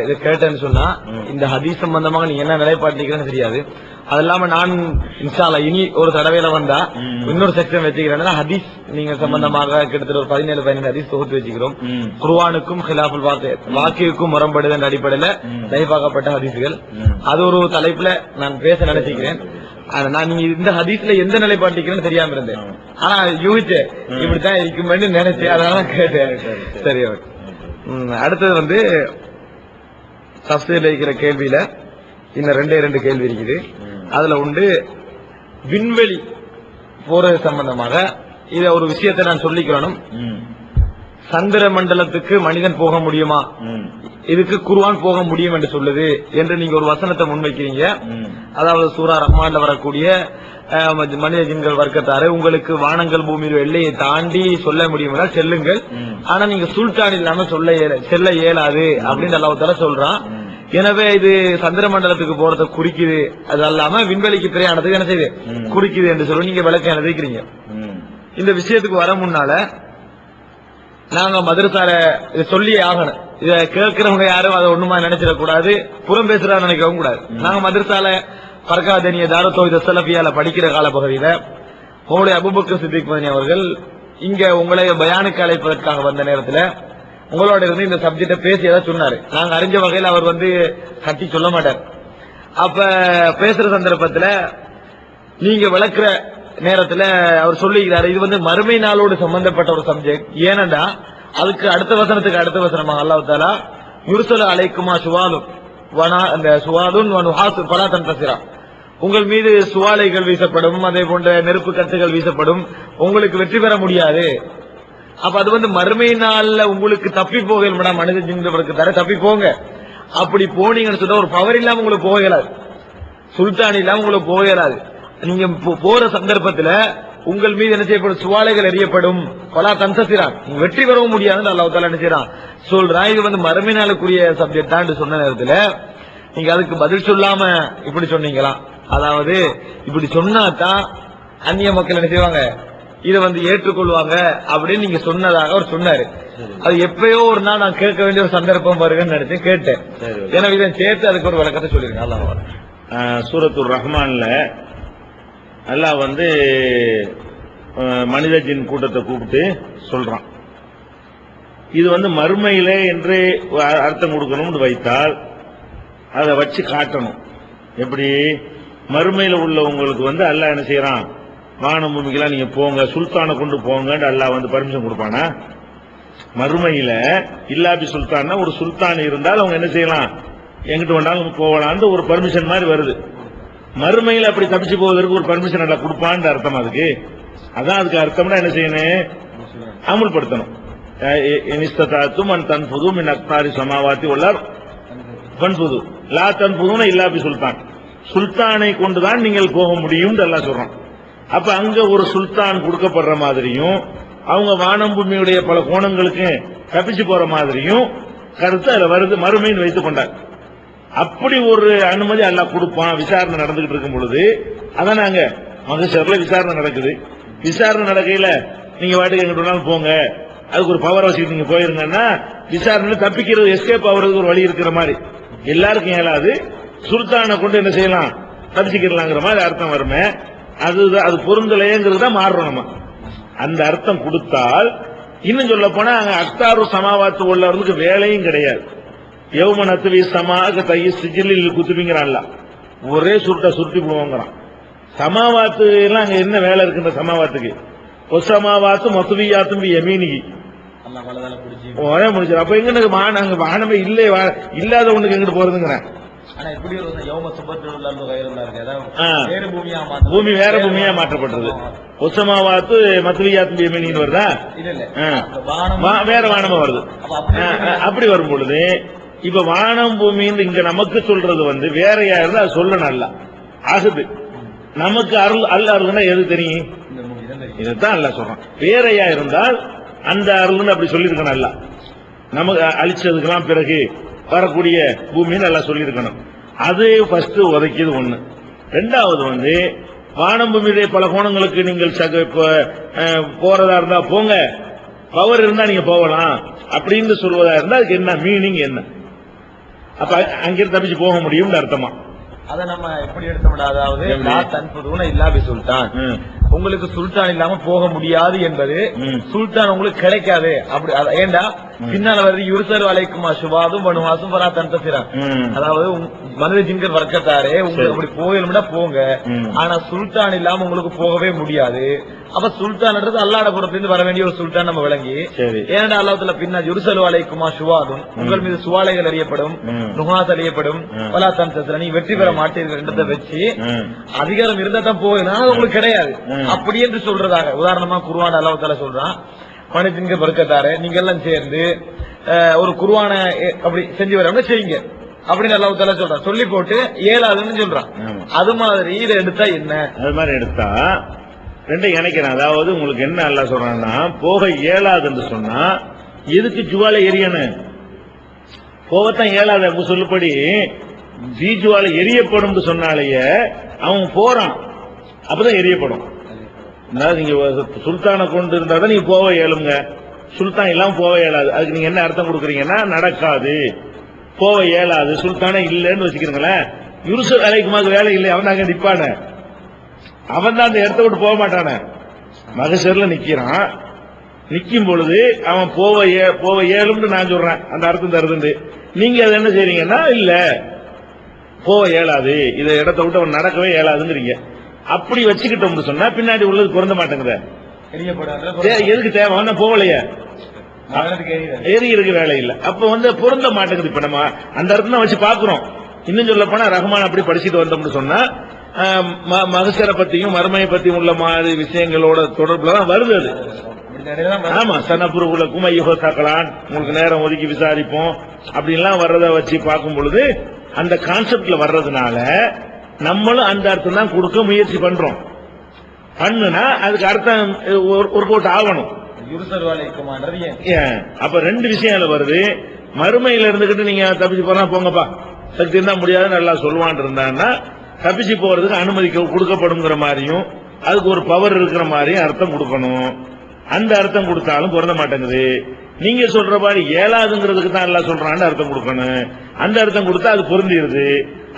இதை கேட்டேன்னு சொன்னா இந்த ஹதீஸ் சம்பந்தமாக நீங்க என்ன நிலைப்பாட்டிக்கிறேன்னு தெரியாது. அது இல்லாம நான் இன்ஷால்லா இனி ஒரு தடவையில வந்தா இன்னொரு செக்ஷன் வச்சுக்கிறேன். ஹதீஸ் நீங்க சம்பந்தமாக கிட்டத்தட்ட ஒரு 17-15 ஹதீஸ் தொகுத்து வச்சுக்கிறோம். குர்ஆனுக்கும் ஹிலாஃபுல் வாக்கிற்கும் முரண்படுது என்ற அடிப்படையில லைஃபாக்கப்பட்ட ஹதீஸ்கள். அது ஒரு தலைப்புல நான் பேச நினைச்சிக்கிறேன். நான் நீங்க இந்த ஹதீஸ்ல எந்த நிலைப்பாட்டிக்கிறேன்னு தெரியாம இருந்தேன். ஆனா யூகிச்சேன் இப்படித்தான் இருக்குமே நினைச்சேன். அதனால கேட்டேன். சரி, அடுத்தது தஃசீர்ல இருக்கிற கேள்வியில இன்னும் 2 கேள்வி இருக்குது. அதுல உண்டு விண்வெளி போறது சம்பந்தமாக இத ஒரு விஷயத்தை நான் சொல்லிக்கிறேன். சந்திர மண்டலத்துக்கு மனிதன் போக முடியுமா, இதுக்கு குர்ஆன் போக முடியும் என்று சொல்லுது என்று நீங்க ஒரு வசனத்தை முன்வைக்கிறீங்க. அதாவது சூரா ரஹ்மான்ல வரக்கூடிய மனித ஜின்கள் வர்க்கத்தாரு உங்களுக்கு வானங்கள் பூமியில் எல்லையை தாண்டி சொல்ல முடியும் செல்லுங்கள், ஆனா நீங்க சுல்தான் இல்லாம செல்ல இயலாது அப்படின்னு அல்லாஹ் தஆலா சொல்றான். எனவே இது சந்திர மண்டலத்துக்கு போறத குறிக்குது, அது அல்லாம விண்வெளிக்கு பிரயாணத்துக்கு என்ன செய்யுது குறிக்குது என்று சொல்லி நீங்க விளக்கம் எழுதிக்கிறீங்க. இந்த விஷயத்துக்கு வர முன்னால நாங்க மதரசால இதை சொல்லியே ஆகணும். இத கேட்கிறவங்க யாரும் அதை ஒண்ணுமா நினைச்சிடக்கூடாது, புறம் பேசுறா நினைக்கவும் கூடாது. நாங்க மதரசால பர்காதனிய தாரத்தோவித சலபியால படிக்கிற கால பகுதியில உங்களுடைய அபூபக்கர் சித்திக் மதனி அவர்கள் இங்க உங்களை பயானுக்கு அழைப்பதற்காக வந்த நேரத்துல உங்களோட இருந்து இந்த சப்ஜெக்ட பேசி ஏதாவது சொன்னாரு. நாங்க அறிஞ்ச வகையில் அவர் கட்டி சொல்ல மாட்டார். அப்ப பேசுற சந்தர்ப்பத்துல நீங்க விளக்குற நேரத்துல அவர் சொல்லிக்கிறாரு இது மறுமை நாளோடு சம்பந்தப்பட்ட ஒரு சப்ஜெக்ட். ஏனென்றா அதுக்கு அடுத்த வசனத்துக்கு அடுத்த வசனமாக அல்லாஹ் தஆலா யுர்சலு அலைக்குமா சுவாலும் அந்த சுவாதுன் வனுஹாசு பலா தன்தசிரா, உங்கள் மீது சுவாலைகள் வீசப்படும், அதே போன்ற நெருப்பு கட்டுகள் வீசப்படும், உங்களுக்கு வெற்றி பெற முடியாது. அப்ப அது மறுமை நாள்ல உங்களுக்கு தப்பி போக மனித ஜின்களுக்கு தர தப்பி போங்க. அப்படி போனீங்கன்னு சொன்னா ஒரு பவர் இல்லாம உங்களுக்கு போக இயலாது, சுல்தான் இல்லாம உங்களுக்கு போக இயலாது. நீங்க போற சந்தர்ப்பத்துல உங்கள் மீது என்ன செய்யப்படும், சுவாலைகள் எறியப்படும், பலா தன்சசிரான், வெற்றி பெறவும் முடியாதுன்னு அல்லாஹ் தஆலா என்ன செய்யறான் சொல்றான். இது மறுமை நாளுக்குரிய சப்ஜெக்ட் தான் சொன்ன நேரத்துல நீங்க அதுக்கு பதில் சொல்லாம இப்படி சொன்னீங்களா? அதாவது இப்படி சொன்னாதான் அந்நிய மக்கள் என்ன செய்வாங்க, இதை ஏற்றுக்கொள்வாங்க அப்படின்னு நீங்க சொன்னதாக அவர் சொன்னாரு. அது எப்பயோ ஒரு நாள் நான் கேட்க வேண்டிய ஒரு சந்தர்ப்பம் வருதுன்னு நினைச்சேன், கேட்டேன். எனவே இதை சேர்த்து அதுக்கு ஒரு விளக்கத்தை சொல்லிருக்கேன். அல்லாஹ் சூரத்துர் ரஹ்மான்ல அல்லாஹ் மனித ஜின் கூட்டத்தை கூப்பிட்டு சொல்றான். இது மறுமையில என்று அர்த்தம் கொடுக்கணும்னு வைத்தால் அதை வச்சு காட்டணும். எப்படி மறுமையில உள்ளவங்களுக்கு அல்லாஹ் என்ன செய்யறான், வானம் பூமிக்கெல்லாம் நீங்க போங்க, சுல்தானை கொண்டு போங்க அல்லாஹ் பர்மிஷன் கொடுப்பானா? மறுமையில இல்லாபி சுல்தான் ஒரு சுல்தான் இருந்தால் அவங்க என்ன செய்யலாம், எங்கிட்ட வேண்டாலும் போகலான்னு ஒரு பர்மிஷன் மாதிரி வருது. மறுமையில் அப்படி தப்பிச்சு போவதற்கு ஒரு பர்மிஷன் எல்லாம் கொடுப்பான்னு அர்த்தம். அதுக்கு அர்த்தம்னா என்ன செய்யணும், அமுல்படுத்தணும். தன்புது மின் அக்தாரி சமாவாத்தி உள்ளார் பன்புது லா தன்புதுன்னு இல்லாபி சுல்தான், சுல்தானை கொண்டுதான் நீங்கள் போக முடியும் எல்லாம் சொல்றோம். அப்ப அங்க ஒரு சுல்தான் கொடுக்கப்படுற மாதிரியும் அவங்க வானம் பூமியுடைய பல கோணங்களுக்கு தப்பிச்சு போற மாதிரியும் கருத்து அதுல வருது. மறுமைன்னு வைத்துக் கொண்டார். அப்படி ஒரு அனுமதி அல்லாஹ் கொடுப்பான். விசாரணை நடந்துகிட்டு இருக்கும் பொழுது அதான் நாங்க மகசர்ல விசாரணை நடக்குது. விசாரணை நடக்கையில நீங்க வாட்டுக்கு எங்கிட்ட போங்க, அதுக்கு ஒரு பவர் வச்சுக்கிட்டு நீங்க போயிருங்கன்னா விசாரணையில தப்பிக்கிறது, எஸ்கேப் ஆகுறதுக்கு ஒரு வழி இருக்கிற மாதிரி எல்லாருக்கும் இயலாது. சுல்தானை கொண்டு என்ன செய்யலாம், தப்பிச்சுக்கலாங்கிற மாதிரி அர்த்தம் வருமே. அது பொருந்தலையங்கிறது தான் மாறுறோம் நம்ம. அந்த அர்த்தம் கொடுத்தால் இன்னும் சொல்ல போனா அங்க அக்தாரு சமாவாத்து உள்ளவர்களுக்கு வேலையும் கிடையாது. யௌமனத்துவி சமாக தைய சிஜிலில் குத்துபிங்கிறான்ல, ஒரே சுருட்டி போவாங்கிறான். சமாவாத்து எல்லாம் அங்க என்ன வேலை இருக்குன்ற சமாவாத்துக்கு ஒரு சமாவாத்து மொத்தவியாத்தும் எமீனிக்கு ஒரே முடிச்சு. அப்ப எங்க வானமே இல்லை, இல்லாத ஒண்ணுக்கு எங்கிட்டு போறதுங்கிறேன். பூமி வேற பூமியா மாற்றப்பட்டது. ஒசமாவாத்து மத்வியாத்து எமீனின்னு வருதா, வேற வானமா வருது. அப்படி வரும் பொழுது இப்ப வானம் பூமின்னு இங்க நமக்கு சொல்றது வேறையா இருந்தா அது சொல்ல நல்லா ஆகுது. நமக்கு அருள் அல்ல அருள்னா எது தெரியும், இதைத்தான் அல்ல சொல்றான். வேறையா இருந்தால் அந்த அருள்னு அப்படி சொல்லியிருக்கணும். அல்ல நமக்கு அழிச்சதுக்கெல்லாம் பிறகு வரக்கூடிய பூமின்னு எல்லாம் சொல்லியிருக்கணும். அது ஃபர்ஸ்ட் உதைக்கிது ஒண்ணு. ரெண்டாவது வானம் பூமியுடைய பல கோணங்களுக்கு நீங்கள் போறதா இருந்தா போங்க, பவர் இருந்தா நீங்க போகலாம் அப்படின்னு சொல்வதா இருந்தா அதுக்கு என்ன மீனிங், என்ன அப்ப அங்கிருந்து தப்பிச்சு போக முடியும்னு அர்த்தமா? அதை நம்ம எப்படி எடுத்தோம்னா, அதாவது லா தன்புதுன இல்லா பி சுல்தான், உங்களுக்கு சுல்தான் இல்லாம போக முடியாது என்பது சுல்தான் உங்களுக்கு கிடைக்காது. அப்படி ஏண்டா பின்னால வருது யுர்சரு அலைக்குமா சுபாதும் பனுவாசும் பரா தன்தசிரா, அதாவது மனித ஜிங்கர் வர்க்கத்தாரே உங்களுக்கு அப்படி போகணும்னா போங்க, ஆனா சுல்தான் இல்லாம உங்களுக்கு போகவே முடியாது. அப்ப சுல்தான்ன்றது அல்லாஹ்ட புறத்திலிருந்து வர வேண்டிய ஒரு சுல்தான் நம்ம விளங்கி, ஏன்னா அல்லாஹ்வுல பின்னா யுர்சரு அலைக்குமா சுபாதும், உங்கள் மீது சுவாலைகள் அறியப்படும், நுஹாஸ் அறியப்படும், பலா தன்தசிரா, நீ வெற்றி பெற மாட்டீர்கள் என்றதை வச்சு அதிகாரம் இருந்தா தான் போகணும், உங்களுக்கு கிடையாது அப்படி என்று சொல்றதாக. உதாரணமா குர்ஆன் அல்லாஹ் சொல்றான், மனிதங்க பர்க்கத்தாரே நீங்க எல்லாம் சேர்ந்து ஒரு குர்ஆனை அப்படி செஞ்சு வர செய்யுங்க அப்படின்னு அல்லாஹ் தஆலா சொல்றான். சொல்லி போட்டு ஏழாதுன்னு சொல்றான். அது மாதிரி இதை எடுத்தா என்ன? அது மாதிரி எடுத்தா ரெண்டையும் இணைக்கிறேன். அதாவது உங்களுக்கு என்ன அல்லாஹ் சொல்றான்னா, போக இயலாதுன்னு சொன்னா எதுக்கு ஜுவாலை எரியணும்? போகத்தான் இயலாது. அப்படி சொல்லுபடி ஜுவாலை எரியப்படும் சொன்னாலேயே அவன் போறான், அப்பதான் எரியப்படும். நீங்க சுல்தானை கொண்டு இருந்தா தான் நீங்க போக இயலுங்க, சுல்தான் இல்லாம போக இயலாது. அதுக்கு நீங்க என்ன அர்த்தம் கொடுக்குறீங்கன்னா, நடக்காது, போக இயலாது, சுல்தானே இல்லைன்னு வச்சுக்கிறீங்களேன். யுர்சல் அலைக்குமாக்கு வேலை இல்லை, அவன் அங்க நிப்பான, அவன் தான் அந்த இடத்த விட்டு போக மாட்டான. மகசர்ல நிக்கிறான், நிக்கும் பொழுது அவன் போக இயலும்னு நான் சொல்றேன், அந்த அர்த்தம் தருதுண்டு. நீங்க அதை என்ன செய்றீங்கன்னா, இல்ல போக இயலாது, இதை இடத்த விட்டு அவன் நடக்கவே இயலாதுங்கிறீங்க. அப்படி வச்சுக்கிட்டோம்னு சொன்னா பின்னாடி உள்ளது பொருந்த மாட்டேங்குது. எதுக்கு தேவை? போகலையே, எரியிருக்கு வேலை இல்ல. அப்ப பொருந்த மாட்டேங்குது. இப்ப நம்ம அந்த இடத்துல தான் வச்சு பாக்குறோம். இன்னும் சொல்ல போனா ரஹ்மான் அப்படி படிச்சுட்டு வந்தோம்னு சொன்னா மகசரை பத்தியும் மறுமையை பத்தியும் உள்ள மாதிரி விஷயங்களோட தொடர்புலதான் வருது அது. ஆமா, சனப்புருகுல குமையுகோ தாக்கலான், உங்களுக்கு நேரம் ஒதுக்கி விசாரிப்போம் அப்படின்லாம் வர்றத வச்சு பார்க்கும் பொழுது அந்த கான்செப்ட்ல வர்றதுனால நம்மளும் அந்த அர்த்தம் தான் கொடுக்க முயற்சி பண்றோம். பண்ணுனா அதுக்கு அர்த்தம் ஒரு போட்டு ஆகணும். அப்ப ரெண்டு விஷயம் வருது. மறுமையில இருந்துகிட்டு நீங்க தப்பிச்சு போனா போங்கப்பா, சக்தி இருந்தா முடியாது நல்லா சொல்லுவான் இருந்தான்னா தப்பிச்சு போறதுக்கு அனுமதி கொடுக்கப்படுங்கிற மாதிரியும் அதுக்கு ஒரு பவர் இருக்கிற மாதிரியும் அர்த்தம் கொடுக்கணும். அந்த அர்த்தம் கொடுத்தாலும் பொருந்த மாட்டேங்குது. நீங்க சொல்ற மாதிரி ஏழாதுங்கிறதுக்கு தான் எல்லாம் சொல்றான்னு அர்த்தம் கொடுக்கணும். அந்த அர்த்தம் கொடுத்தா அது பொருந்திடுது.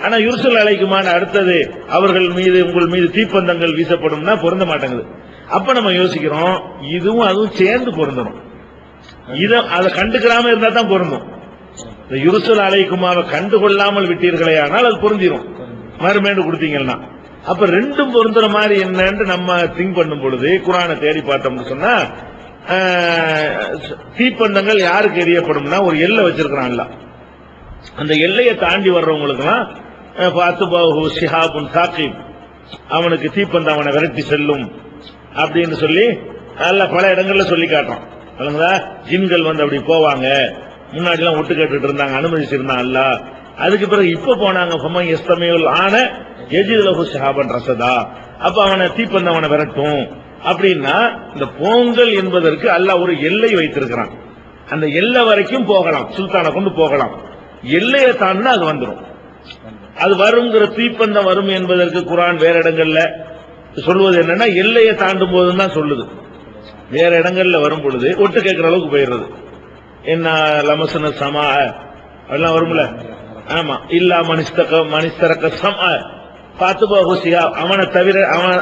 ஆனா யுர்சல் அலைக்குமான அடுத்தது அவர்கள் மீது உங்கள் மீது தீப்பந்தங்கள் வீசப்படும்னா பொருந்த மாட்டேங்குது. அப்ப நம்ம யோசிக்கிறோம், இதுவும் அதுவும் சேர்ந்து பொருந்தணும். அதை கண்டுக்கிறாம இருந்தா தான் பொருந்தும். இந்த யுர்சல் அலைக்குமாவை கண்டுகொள்ளாமல் விட்டீர்களே ஆனால் அது பொருந்திடும். மறுமேண்டு கொடுத்தீங்கன்னா அப்ப ரெண்டும் பொருந்துற மாதிரி என்னன்னு நம்ம திங்க் பண்ணும் பொழுது குர்ஆனை தேடி பார்த்தோம்னு சொன்னா, தீப்பந்தங்கள் யாருக்கு எரியப்படும்னா ஒரு எல்லை வச்சிருக்கிறான்ல, அந்த எல்லையை தாண்டி வர்றவங்களுக்குலாம் அவனுக்கு தீப்பந்தம் அவனை விரட்டி செல்லும் அப்படின்னு சொல்லி நல்ல பல இடங்கள்ல சொல்லி காட்டுறான். ஜின்கள் அப்படி போவாங்க, முன்னாடி எல்லாம் ஒட்டு கேட்டுட்டு இருந்தாங்க, அனுமதிச்சிருந்தான் அல்ல. அதுக்கு பிறகு இப்ப போனாங்க ஆன ரசதா, அப்ப அவனை தீப்பந்தம் அவனை விரட்டும் அப்படின்னா, இந்த போங்கல் என்பதற்கு அல்லாஹ் ஒரு எல்லை வைத்திருக்கிறான். அந்த எல்லை வரைக்கும் போகலாம், சுல்தானை கொண்டு போகலாம். எல்லையை தாண்டினா அது வந்துடும். அது வருங்கிற தீப்பந்தம் வரும் என்பதற்கு குர்ஆன் வேற இடங்கள்ல சொல்லுவது என்னன்னா, எல்லையை தாண்டும் போதுதான் சொல்லுது. வேற இடங்கள்ல வரும் பொழுது ஒட்டு கேட்கிற அளவுக்கு போயிடுறது. என்ன லமசன சமா அதெல்லாம் வரும்ல. ஆமா, இல்லா மனிஸ்தரக்க சமா பார்த்து போகுசியா, அவனை தவிர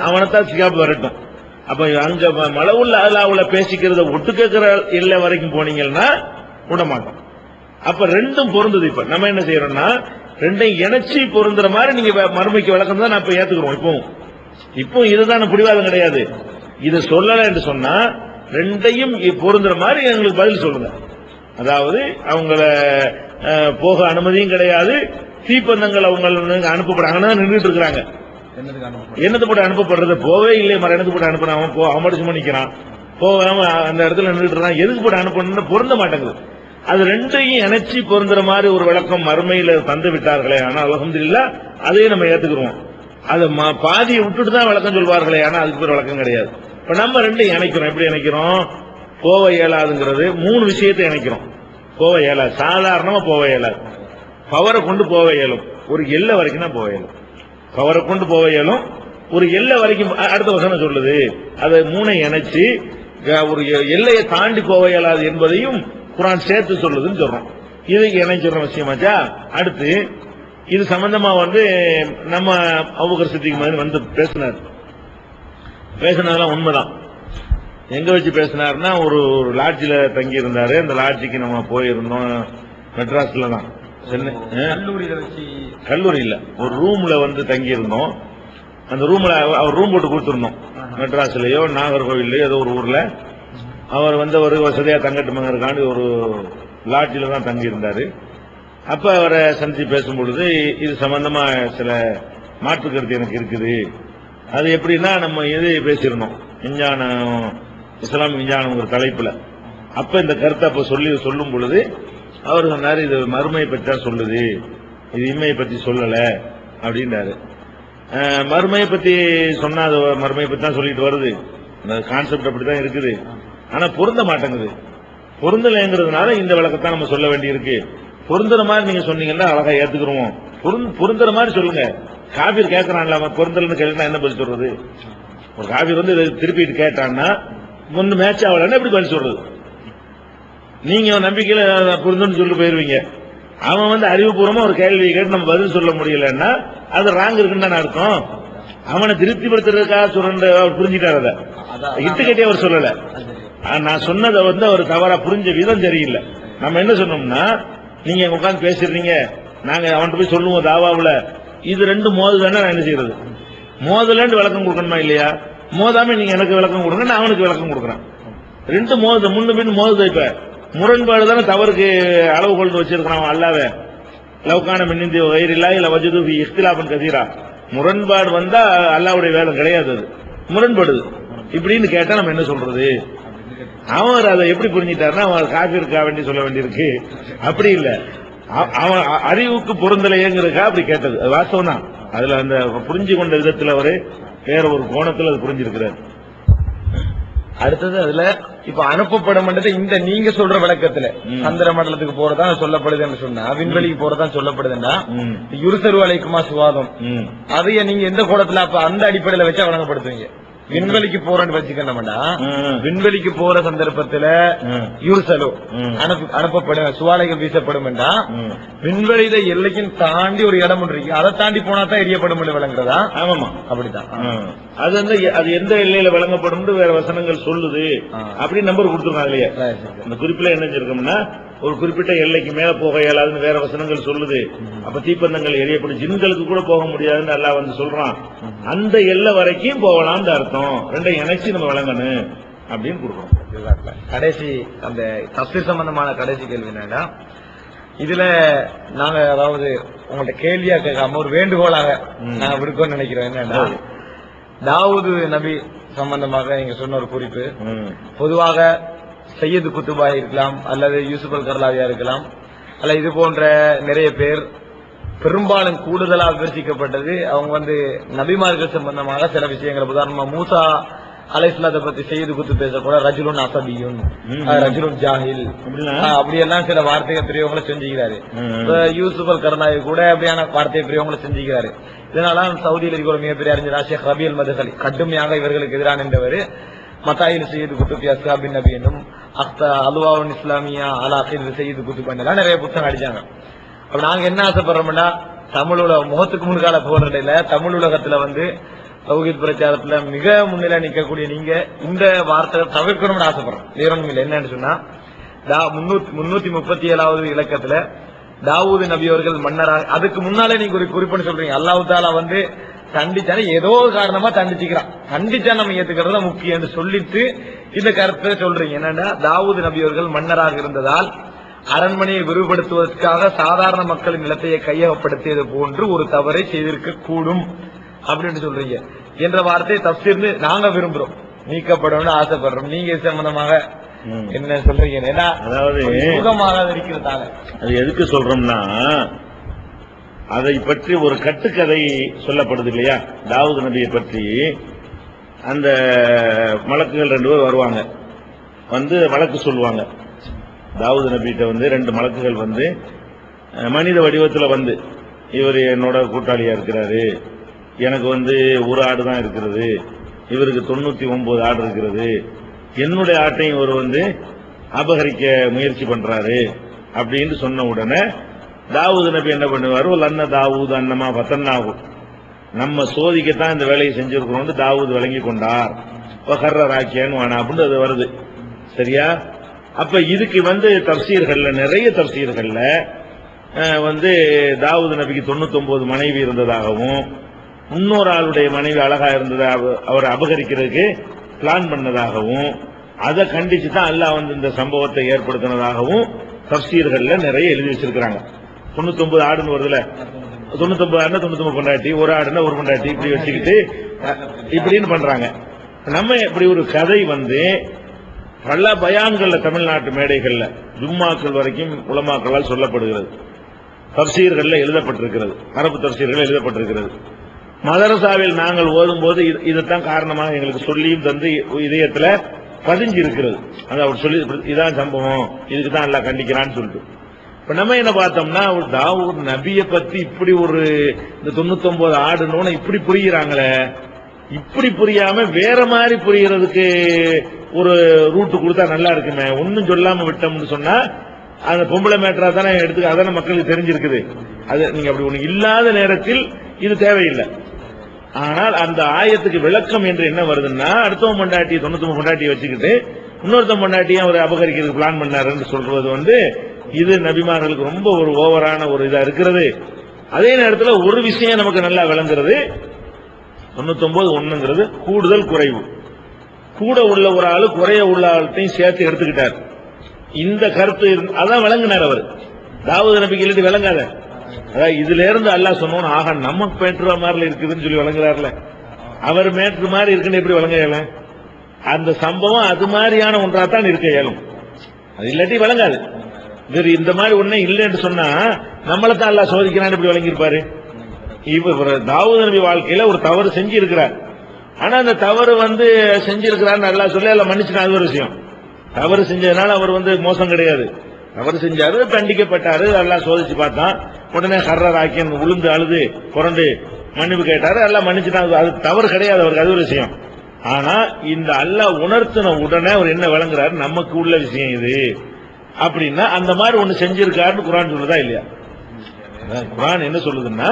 அவனைத்தான் சிகாப் வரட்டும். அப்ப அங்க மலவுள்ள அல்லாவுல பேசிக்கிறத ஒட்டு கேட்கிற எல்லை வரைக்கும் போனீங்கன்னா விட மாட்டோம். அப்ப ரெண்டும் பொருந்தது. இப்ப நம்ம என்ன செய்யறோம்னா, ரெண்டையும் இணைச்சி பொருந்துற மாதிரி நீங்க மறுமைக்கு விளக்கம் தான் நான் இப்ப ஏத்துக்கிறோம். இப்போ இதுதான் பிடிவாதம் கிடையாது. இதை சொல்லல என்று சொன்னா ரெண்டையும் பொருந்துற மாதிரி எங்களுக்கு பதில் சொல்லுங்க. அதாவது அவங்கள போக அனுமதியும் கிடையாது, தீப்பந்தங்கள் அவங்க அனுப்பப்படுறாங்கன்னா நின்றுட்டு இருக்கிறாங்க. என்னது போட்டு அனுப்பப்படுறது? போவே இல்லை, மறு இடத்துக்கு போட்டு அனுப்பின அவன் படிச்சு நிக்கிறான், போகாம அந்த இடத்துல நின்றுட்டு இருக்கான். எதுக்கு போட்டு அனுப்பணும்னு பொருந்த மாட்டேங்குது. அது ரெண்டையும் இணைச்சி பொருந்துற மாதிரி ஒரு விளக்கம் மறுமையில தந்து விட்டார்களே, ஆனா அல்ஹம்துலில்லாஹ் அதையே நம்ம ஏத்துக்கிறோம். அதை பாதியை விட்டுட்டு தான் விளக்கம் சொல்வார்களே, ஆனா அதுக்கு ஒரு விளக்கம் கிடையாது. இப்ப நம்ம ரெண்டையும் இணைக்கிறோம். எப்படி இணைக்கிறோம்? போக இயலாதுங்கிறது 3 விஷயத்தை இணைக்கிறோம். போக இயலாது, சாதாரணமா போக இயலாது. பவரை கொண்டு போக இயலும், ஒரு எல்லை வரைக்கும் தான் போக இயலும். பவரை கொண்டு போக இயலும், ஒரு எல்லை வரைக்கும். அடுத்த வசனம் சொல்லுது, அதை 3 இணைச்சு ஒரு எல்லையை தாண்டி போக இயலாது என்பதையும் குர்ஆன் சேர்த்து சொல்லுதுன்னு சொல்றோம். இது இணைச்சிடுற விஷயமாச்சா. அடுத்து இது சம்பந்தமா வந்து நம்ம அபூபக்கர் சித்திக் மாதிரி வந்து பேசினதெல்லாம் உண்மைதான். எங்க வச்சு பேசினாருன்னா ஒரு லாட்ஜில தங்கி இருந்தாரு. அந்த லாட்ஜிக்கு நம்ம போயிருந்தோம், மெட்ராஸ்ல தான், சென்னை கல்லூரியில ஒரு ரூம்ல வந்து தங்கி இருந்தோம். அந்த ரூம்ல அவர் ரூம் போட்டு கொடுத்துருந்தோம். மெட்ராஸ்லயோ நாகர்கோவில்லையோ ஏதோ ஒரு ஊர்ல அவர் வந்து ஒரு வசதியா தங்கட்டுமங்கிறதுக்காண்டி ஒரு லாட்ஜில தான் தங்கி இருந்தாரு. அப்ப அவரை சந்திச்சு பேசும்பொழுது இது சம்பந்தமா சில மாற்று கருத்து எனக்கு இருக்குது. அது எப்படின்னா நம்ம எது பேசியிருந்தோம், விஞ்ஞானம், இஸ்லாம் விஞ்ஞானம்ங்கிற தலைப்புல. அப்ப இந்த கருத்தை அப்ப சொல்லும் பொழுது அவர் சொன்னாரு, இது மறுமையை பற்றி தான் சொல்லுது, இது இம்மையை பத்தி சொல்லல அப்படின்றாரு. மறுமையை பத்தி சொன்னா அது மறுமையை பத்தி தான் சொல்லிட்டு வருது, அந்த கான்செப்ட் அப்படித்தான் இருக்குது. ஆனா பொருந்த மாட்டேங்குது. பொருந்தலைங்கிறதுனால இந்த விளக்கத்தான் நம்ம சொல்ல வேண்டி இருக்கு. பொருந்துற மாதிரி நீங்க சொன்னீங்கன்னா அழகா ஏத்துக்கிறோம். பொருந்துற மாதிரி சொல்லுங்க. காபீர் கேட்கறான்ல, அவன் பொருந்தலன்னு கேட்டா என்ன பதில் சொல்றது? ஒரு காபீர் வந்து திருப்பிட்டு கேட்டான்னா ஒன்னு மேட்ச் ஆகலன்னா எப்படி பதில் சொல்றது? நீங்க நம்பிக்கையில பொருந்துன்னு சொல்லி போயிருவீங்க. அவன் வந்து அறிவுபூர்வமா ஒரு கேள்வி கேட்டு நம்ம பதில் சொல்ல முடியலன்னா அது ராங் இருக்குன்னு தானே அர்த்தம். அவனை திருப்திப்படுத்துறதுக்காக சொல்ற புரிஞ்சுட்டார். அதை இட்டுக்கிட்டே அவர் சொல்லல. நான் சொன்னதை வந்து அவர் தவறா புரிஞ்ச விதம் சரியில்லை. நம்ம என்ன சொன்னோம்னா, நீங்க உட்காந்து பேசிடுறீங்க, நாங்க அவன்கிட்ட போய் சொல்லுவோம் தாவாவுல, இது ரெண்டு மோதுதானே, நான் என்ன செய்யறது? மோதலன்னு விளக்கம் கொடுக்கணுமா இல்லையா? மோதாம நீங்க எனக்கு விளக்கம் கொடுங்க, நான் அவனுக்கு விளக்கம் கொடுக்குறேன். ரெண்டு மோது முன்னு பின் மோதுது. இப்ப முரண்பாடு தானே தவறுக்கு அளவு கொண்டு வச்சிருக்கிறான் அல்லாவே. லவ்கான மின்னிந்தி வயிறில்லா இல்ல வஜது இஃப்திலாபன் கதீரா. முரண்பாடு வந்தா அல்லாவுடைய வேலை கிடையாது, அது முரண்படுது. இப்படின்னு கேட்டா நம்ம என்ன சொல்றது? அவன் அதை எப்படி புரிஞ்சிட்டாருன்னா, அவன் காபிருக்கா வேண்டி சொல்ல வேண்டியிருக்கு. அப்படி இல்ல, அவன் அறிவுக்கு பொருந்தலையேங்கிறதுக்கா அப்படி கேட்டது. அது வாஸ்தவம் தான். அதுல அந்த புரிஞ்சு கொண்ட விதத்தில் அவரு வேற ஒரு கோணத்தில் அது புரிஞ்சிருக்கிறார். அடுத்தது அதுல இப்ப அனுப்பப்படும் இந்த நீங்க சொல்ற விளக்கத்துல சந்திர மண்டலத்துக்கு போறதான் சொல்லப்படுதுன்னு சொன்னா, விண்வெளிக்கு போறதான் சொல்லப்படுதுன்னா, யுருசரு அலைக்குமா சுவாதம், அதைய நீங்க எந்த கோணத்துல அப்ப அந்த அடிப்படையில வச்சு வழங்கப்படுத்துவீங்க? விண்வெளிக்கு போறேன்னு வச்சுக்கணும்னா, விண்வெளிக்கு போற சந்தர்ப்பத்துல யூசலோ அனுப்பப்படும், சுவாலைகள் வீசப்படும் என்றா, விண்வெளியில எல்லைக்கும் தாண்டி ஒரு இடம் ஒன்று இருக்கு, அதை தாண்டி போனா தான் எரியப்படும் விளங்குறதா? ஆமாமா, அப்படித்தான். அது வந்து அது எந்த எல்லையில வழங்கப்படும் வேற வசனங்கள் சொல்லுது. அப்படி நம்பர் கொடுத்துருக்காங்க இல்லையா? அந்த குறிப்பில என்ன இருக்கோம்னா, ஒரு குறிப்பிட்ட எல்லைக்கு மேல போக இயலாதுன்னு வேற வசனங்கள் சொல்லுது. அப்ப தீப்பந்தங்கள் எரியப்படும், ஜின்களுக்கு கூட போக முடியாதுன்னு எல்லாம் வந்து சொல்றான். அந்த எல்லை வரைக்கும் போகலாம்னு அர்த்தம். ரெண்டையும் இணைச்சு நம்ம வழங்கணும் அப்படின்னு கொடுக்கணும். கடைசி அந்த தப்சீர் சம்பந்தமான கடைசி கேள்வி என்னன்னா, இதுல நாங்க அதாவது உங்கள்ட்ட கேள்வியா கேட்காம ஒரு வேண்டுகோளாக நாங்க விடுக்கணும்னு நினைக்கிறோம். என்னன்னா, தாவூது நபி சம்பந்தமாக நீங்க சொன்ன ஒரு குறிப்பு, பொதுவாக சையது குத்துபா இருக்கலாம், அல்லது யூசுப் அல் கர்லாவியா இருக்கலாம், அல்ல இது போன்ற நிறைய பேர் பெரும்பாலும் கூடுதலாக விமர்சிக்கப்பட்டது அவங்க வந்து நபிமார்கள் சம்பந்தமாக சில விஷயங்கள். உதாரணமா மூசா அலைஹிஸ்ஸலாத்தை பத்தி செய்து குத்து பேசக்கூட ரஜுலுன் அசபியுன், ரஜுலுன் ஜாஹில், அப்படியெல்லாம் சில வார்த்தைகள் பிரியவங்களை செஞ்சுக்கிறாரு. யூசுப் அல் கர்லாவி கூட அப்படியான வார்த்தை பிரியவங்களை செஞ்சுக்கிறாரு. இதனால சவுதியில் இருக்கிற மிகப்பெரிய அறிஞர் ஷேக் ரபி அல் மதகலி கடுமையாக இவர்களுக்கு எதிரான என்றவர் மத்தாயில் செய்து குத்துபி அஸ்ஹாபின் நபி என்னும் அலுவாவுன் இஸ்லாமியா அலாஹிர் செய்து குத்துப் எல்லாம் நிறைய புத்தகம் அடிச்சாங்க. அப்ப நாங்க என்ன ஆசைப்படுறோம்னா, தமிழ் உலக முகத்துக்கு முன்கால போறதில்ல, தமிழ் உலகத்துல வந்து தௌஹீத் பிரச்சாரத்துல மிக முன்னிலை நிற்கக்கூடிய நீங்க இந்த வார்த்தை தவிர்க்கணும்னு ஆசைப்படுறோம். வேறொன்னும் இல்லை. என்னன்னு சொன்னா, 337வது இலக்கத்துல தாவூது நபி அவர்கள் மன்னராக, அதுக்கு முன்னாலே நீங்க ஒரு குறிப்புன்னு சொல்றீங்க, அல்லாஹ் தஆலா வந்து தண்டிச்சானே ஏதோ காரணமா தண்டிச்சுக்கிறான், தண்டிச்சா நம்ம ஏத்துக்கிறது முக்கியம் சொல்லிட்டு இந்த கருத்தை சொல்றீங்க. என்னன்னா, தாவூது நபி அவர்கள் மன்னராக இருந்ததால் அரண்மனையை விரிவுபடுத்துவதற்காக சாதாரண மக்களின் நிலத்தையை கையகப்படுத்தியது போன்று ஒரு தவறை செய்திருக்க கூடும் அப்படின்னு சொல்றீங்க என்ற வார்த்தையை தப்சீர்னு நாங்க விரும்புறோம், நீக்கப்படணும்னு ஆசைப்படுறோம். நீங்க சம்பந்தமாக என்ன சொல்றீங்க? அதாவது இருக்கிறதால அது எதுக்கு சொல்றோம்னா, அதை பற்றி ஒரு கட்டுக்கதை சொல்லப்படுது இல்லையா? தாவூது நபியை பற்றி அந்த மலக்குகள் 2 பேர் வருவாங்க, வந்து வழக்கு சொல்லுவாங்க. தாவூது நபிகிட்ட வந்து 2 மலக்குகள் வந்து மனித வடிவத்தில் வந்து, இவர் என்னோட கூட்டாளியா இருக்கிறாரு, எனக்கு வந்து ஒரு ஆடு தான் இருக்கிறது, இவருக்கு 99 ஆடு இருக்கிறது, என்னுடைய ஆட்டையும் இவர் வந்து அபகரிக்க முயற்சி பண்றாரு, அப்படின்னு சொன்ன உடனே தாவூது நபி என்ன பண்ணுவாரு, லன்ன தாவூது அன்னமா பத்தன்னாகும், நம்ம சோதிக்கத்தான் இந்த வேலையை செஞ்சிருக்கிறோம் தாவூது விளங்கி கொண்டார், கர்ற ராக்கியான்னு வானா அப்படின்னு அது வருது. சரியா? அப்ப இதுக்கு தப்சீர்கள்ல நிறைய தப்சீர்கள்ல தாவூது நபிக்கு 99 மனைவி இருந்ததாகவும், இன்னொரு ஆளுடைய மனைவி அழகா இருந்ததா அவர் அபகரிக்கிறதுக்கு பிளான் பண்ணதாகவும், அதை கண்டிச்சு தான் அல்லாஹ் இந்த சம்பவத்தை ஏற்படுத்தினதாகவும் தப்சீர்கள்ல நிறைய எழுதி வச்சிருக்கிறாங்க. 99 ஆடுன்னு வருதுல, 99 ஆடுனா 99 பொண்டாட்டி, ஒரு ஆடுனா ஒரு பொண்டாட்டி, இப்படி வச்சுக்கிட்டு இப்படின்னு பண்றாங்க. நம்ம இப்படி ஒரு கதை பல பயான்கள்ல தமிழ்நாட்டு மேடைகள்ல ஜும்மாக்கள் வரைக்கும் உலமாக்களால் சொல்லப்படுகிறது, தப்சீர்கள்ல எழுதப்பட்டிருக்கிறது, அரபு தப்சீர்கள் எழுதப்பட்டிருக்கிறது. மதரசாவில் நாங்கள் ஓதும் போது இதைத்தான் காரணமாக எங்களுக்கு சொல்லியும் தந்து இதயத்துல பதிஞ்சு இருக்கிறது. அவர் சொல்லி இதான் சம்பவம், இதுக்கு தான் எல்லாம் கண்டிக்கிறான்னு சொல்லிட்டு. இப்ப நம்ம என்ன பார்த்தோம்னா, தாவூத் நபியை பத்தி இப்படி ஒரு இந்த 99 ஆடுன்னு இப்படி புரிகிறாங்களே, இப்படி புரியாம வேற மாதிரி புரியறதுக்கு ஒரு ரூட்டு கொடுத்தா நல்லா இருக்குமே, ஒன்னும் சொல்லாம விட்டோம்னு சொன்னா அந்த பொம்பளை மேட்டரா தானே எடுத்து அதான மக்களுக்கு தெரிஞ்சிருக்குது. அது நீங்க அப்படி ஒண்ணு இல்லாத நேரத்தில் இது தேவையில்லை. ஆனால் அந்த ஆயத்துக்கு விளக்கம் என்று என்ன வருதுன்னா, அடுத்தவன் பொண்டாட்டி 99 பொண்டாட்டியை வச்சுக்கிட்டு இன்னொருத்தன் பொண்டாட்டியை அவர் அபகரிக்கிறதுக்கு பிளான் பண்ணாருன்னு சொல்றது இது நபிமார்களுக்கு ரொம்ப ஒரு ஓவரான ஒரு இதா இருக்கிறது. அதே நேரத்தில் ஒரு விஷயம் நமக்கு நல்லா விளங்குறது, 99 ஒண்ணுங்கிறது கூடுதல் குறைவு. கூட உள்ள ஒரு ஆளு குறைய உள்ள ஆள்கிட்டையும் சேர்த்து எடுத்துக்கிட்டார். இந்த கருத்து அதான் விளங்கினார் அவர். தாவூது நபிக்கு இல்லாட்டி விளங்காத, அதாவது இதுல இருந்து அல்லாஹ் சொன்னோம், ஆக நம்ம மேட்ரு மாதிரி இருக்குதுன்னு சொல்லி விளங்குறாருல, அவர் மேட்ரு மாதிரி இருக்குன்னு எப்படி விளங்க இயலும்? அந்த சம்பவம் அது மாதிரியான ஒன்றாத்தான் இருக்க இயலும், அது இல்லாட்டி விளங்காது. இந்த மாதிரி ஒண்ணே இல்லைன்னு சொன்னா நம்மளத்தான் அல்லாஹ் சோதிக்கிறான்னு எப்படி விளங்கியிருப்பாரு? இவர் தாவூது நபி வாழ்க்கையில ஒரு தவறு செஞ்சு இருக்கிறார். ஆனா அந்த தவறு செஞ்சிருக்கிறார் அல்லாஹ் சொல்லி எல்லாம் மன்னிச்சுனா அது ஒரு விஷயம். தவறு செஞ்சதுனால அவர் மோசம் கிடையாது, தவறு செஞ்சாரு, தண்டிக்கப்பட்டாரு, எல்லாம் சோதிச்சு பார்த்தான். உடனே கர்ரர் ஆக்கியன் உளுந்து அழுது புரண்டு மன்னிப்பு கேட்டாரு, எல்லாம் மன்னிச்சுட்டாங்க, அது தவறு கிடையாது அவருக்கு, அது ஒரு விஷயம். ஆனா இந்த அல்லாஹ் உணர்த்தின உடனே அவர் என்ன விளங்குறாரு, நமக்கு உள்ள விஷயம் இது அப்படின்னா அந்த மாதிரி ஒண்ணு செஞ்சிருக்காருன்னு குர்ஆன் சொல்லுதா இல்லையா? குர்ஆன் என்ன சொல்லுதுன்னா,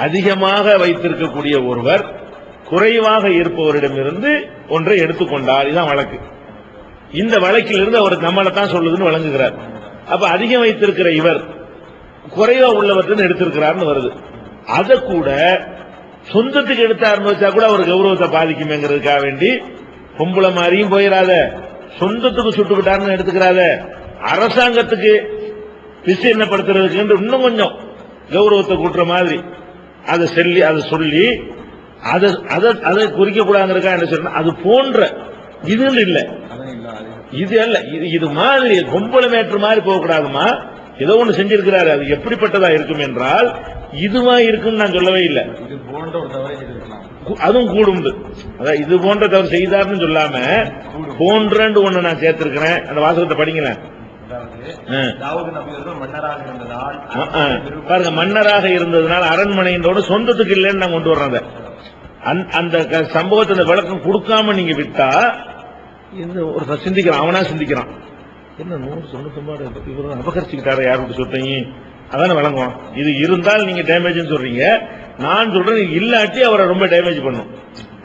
அதிகமாக வைத்திருக்கக்கூடிய ஒருவர் குறைவாக இருப்பவரிடமிருந்து ஒன்றை எடுத்துக்கொண்டார், இதுதான் வழக்கு. இந்த வழக்கிலிருந்து அவர் நம்மளை தான் சொல்லுதுன்னு வழங்குகிறார். அப்ப அதிகம் வைத்திருக்கிற இவர் குறைவா உள்ளவற்றின் எடுத்திருக்கிறார்னு வருது. அதை கூட சொந்தத்துக்கு எடுத்தாருன்னு வச்சா கூட அவர் கௌரவத்தை பாதிக்குமேங்கிறதுக்காக வேண்டி பொம்பளை மாதிரியும் போயிடாத, சொந்தத்துக்கு சுட்டு விட்டாருன்னு எடுத்துக்கிறாத, அரசாங்கத்துக்கு விசீர்ணப்படுத்துறதுக்கு இன்னும் கொஞ்சம் கௌரவத்தை கூட்டுற மாதிரி அதை சொல்லி அதை குறிக்க கூடாதுக்கா என்ன சொன்ன, அது போன்ற இது இல்ல, இது அல்ல, இது மாதிரி பொம்பளை மேற்று மாதிரி போகக்கூடாதுமா. ஏதோ ஒண்ணு செஞ்சிருக்கிறாரு, அது எப்படிப்பட்டதா இருக்கும் என்றால் இதுவா இருக்குன்னு நான் சொல்லவே இல்லை, அதுவும் கூடும். அதான் இது போன்ற தவறு செய்தார்னு சொல்லாம போன்றன்னு ஒண்ணு நான் சேர்த்திருக்கிறேன். அந்த வாசகத்தை படிங்களேன் பாருங்க. மன்னராக இருந்ததுனால அரண்மனையோட சொந்தத்துக்கு இல்லைன்னு நான் கொண்டு வர்றேன். அந்த சம்பவத்தை விளக்கம் கொடுக்காம நீங்க விட்டா இந்த ஒரு சிந்திக்கிறான், அவனா சிந்திக்கிறான், என்ன 199 இவர் அபகரிச்சுக்கிட்டார யாரு சொல்றீங்க, அதான விளங்குவான். இது இருந்தால் நீங்க டேமேஜ் சொல்றீங்க, நான் சொல்றேன் இல்லாட்டி அவரை ரொம்ப டேமேஜ் பண்ணும்.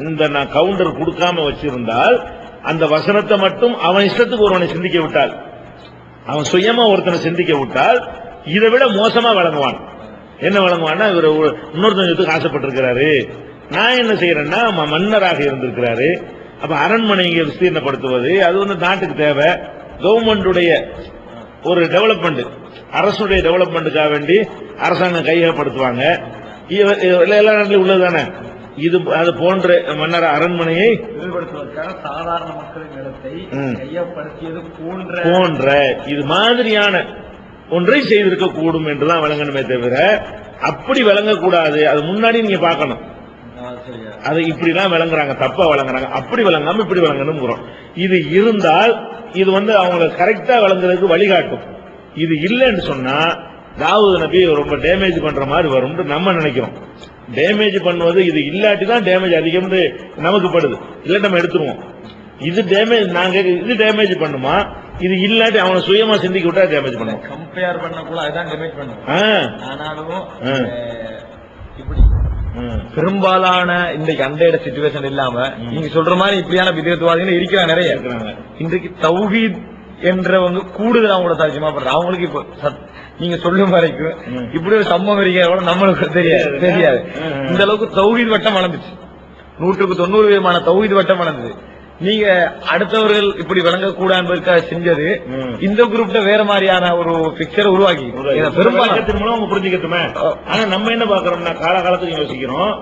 இந்த நான் கவுண்டர் கொடுக்காம வச்சிருந்தால் அந்த வசனத்தை மட்டும் அவன் இஷ்டத்துக்கு ஒருவனை சிந்திக்க விட்டால், அவன் சுயமா ஒருத்தனை சிந்திக்க விட்டால் இதை விட மோசமா வழங்குவான். என்ன வழங்குவான்னா, இவர் இன்னொருத்தனுக்கு ஆசைப்பட்டிருக்கிறாரு, நான் என்ன செய்யறேன்னா மன்னராக இருந்திருக்கிறாரு, அப்ப அரண்மனையை விஸ்தீர்ணப்படுத்துவது அது நாட்டுக்கு தேவை, கவர்மெண்டுடைய ஒரு டெவலப்மெண்ட், அரசுடைய டெவலப்மெண்ட்டுக்காக வேண்டி அரசாங்கம் கையகப்படுத்துவாங்க, எல்லா நாட்டிலும் உள்ளதுதானே. இது அது போன்ற மன்னர் அரண்மனையை சாதாரண மக்களின் நிலத்தை கையப்படுத்தியது போன்ற இது மாதிரியான ஒன்றை செய்திருக்க கூடும் என்றுதான் விளங்கணுமே தவிர அப்படி விளங்கக்கூடாது. அது முன்னாடி நீங்க பார்க்கணும், அதை இப்படிலாம் விளங்குறாங்க, தப்பா விளங்குறாங்க, அப்படி விளங்காம இப்படி விளங்கணும். இது இருந்தால் இது அவங்களை கரெக்டா விளங்குறதுக்கு வழிகாட்டும். இது இல்லைன்னு சொன்னா தாவூது நபி ரொம்ப டேமேஜ் பண்ற மாதிரி வரும் நம்ம நினைக்கிறோம். டேமேஜ் பண்ணுவது இது இல்லாட்டி தான் டேமேஜ் அதிகம் நமக்கு படுது, இல்ல நம்ம எடுத்துருவோம். இது டேமேஜ் நாங்க இது டேமேஜ் பண்ணுமா, இது இல்லாட்டி அவனை சுயமா சிந்திக்க விட்டா டேமேஜ் பண்ணும். கம்பேர் பண்ணக்குள்ள அதுதான் டேமேஜ் பண்ணும். ஆனாலும் இப்படி பெரும்பாலான இன்றைக்கு அண்டையிட சிச்சுவேஷன் இல்லாம நீங்க சொல்ற மாதிரி இப்படியான விதத்துவாதிகள் இருக்கிறாங்க, நிறைய இருக்கிறாங்க. இன்றைக்கு தௌஹீத் என்றவங்க கூடுதல் அவங்களோட தர்ஜமா பண்றாங்க. அவங்களுக்கு இப்போ நீங்க சொல்லும் வரைக்கும் இப்படி ஒரு சம்பவம் இருக்க நம்மளுக்கு தெரியாது. இந்த அளவுக்கு தௌஹீத் வட்டம் வளர்ந்துச்சு. 100% தௌஹீத் வட்டம் வளர்ந்தது. நீங்க அடுத்தவர்கள் இப்படி விளங்கக்கூடாது என்பதற்காக செஞ்சது இந்த குரூப்ல வேற மாதிரியான ஒரு பிக்சரை உருவாக்கி பெரும்பாலும் மூலம் புரிஞ்சுக்கட்டுமே. ஆனா நம்ம என்ன பாக்குறோம்னா காலகாலத்துக்கு யோசிக்கிறோம்,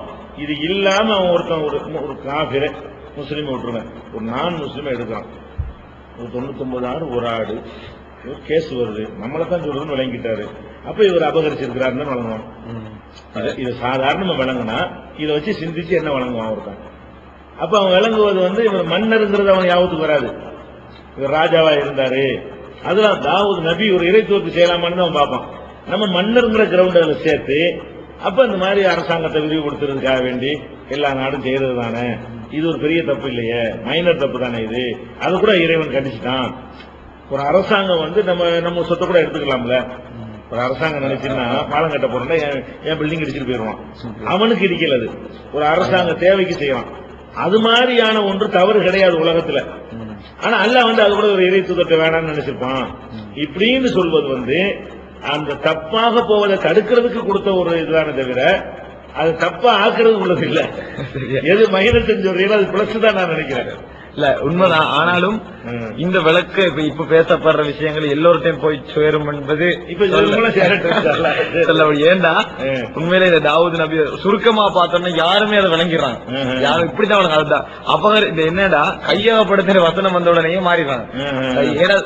இது இல்லாம அவன் ஒருத்தன் ஒரு காபிர முஸ்லீம் விட்டுருவேன், ஒரு நான் முஸ்லீம் எடுக்கிறான், ஒரு 99,000 ஒரு ஆடு கேஸ் வருது, நம்மளைத்தான் சொல்றதுன்னு விளங்கிட்டாரு. அப்ப இவர் அபகரிச்சிருக்கிறாருன்னு வழங்குவான். இது சாதாரணமா விளங்குனா இதை வச்சு சிந்திச்சு என்ன வழங்குவான் ஒருத்தன். அப்ப அவன் விளங்குவது இவர் மன்னருங்கிறது அவன் யாவத்துக்கு வராது. இவர் ராஜாவா இருந்தாரு, அதெல்லாம் தாவூத் நபி ஒரு இறைத்துவத்தை செய்யலாமான்னு அவன் பார்ப்பான். நம்ம மன்னருங்கிற கிரவுண்ட்ல சேர்த்து அப்ப இந்த மாதிரி அரசாங்கத்தை விரிவுபடுத்துறதுக்காக வேண்டி எல்லா நாடும் செய்யறது தானே, இது ஒரு பெரிய தப்பு இல்லையே, மைனர் தப்பு தானே இது, அது கூட இறைவன் கண்டிச்சுட்டான். ஒரு அரசாங்கம் நம்ம சொத்தை கூட எடுத்துக்கலாம்ல. ஒரு அரசாங்கம் நினைச்சுன்னா பாலம் கட்ட போறோம்னா என் பில்டிங் இடிச்சுட்டு போயிடுவான், அவனுக்கு இடிக்கல. அது ஒரு அரசாங்க தேவைக்கு செய்யலாம். அது மாதிரியான ஒன்று தவறு கிடையாது உலகத்துல. ஆனா அல்லாஹ் அது கூட ஒரு இறை தூதத்தை வேணாம்னு நினைச்சிருப்பான். இப்படின்னு சொல்வது அந்த தப்பாக போவதை தடுக்கிறதுக்கு கொடுத்த ஒரு இதுதானே தவிர அது தப்பா ஆக்குறது உள்ளது இல்ல. எது மைனஸ் சொல்றீங்களோ அது பிளஸ் தான் நான் நினைக்கிறேன். இல்ல உண்மைதான். ஆனாலும் இந்த விளக்கு இப்ப பேசப்படுற விஷயங்கள் எல்லோருட்டையும் போய் சேரும் என்பது ஏண்டா உண்மையிலே இந்த தாவூத் நபி சுருக்கமா பார்த்தோம்னா யாருமே அதை விளங்கிடுறாங்க. யாரும் இப்படிதான் அதுதான் அப்ப இந்த என்னடா கையகப்படுத்துற வசனம் வந்த உடனே மாறிடுறாங்க. ஏன்னா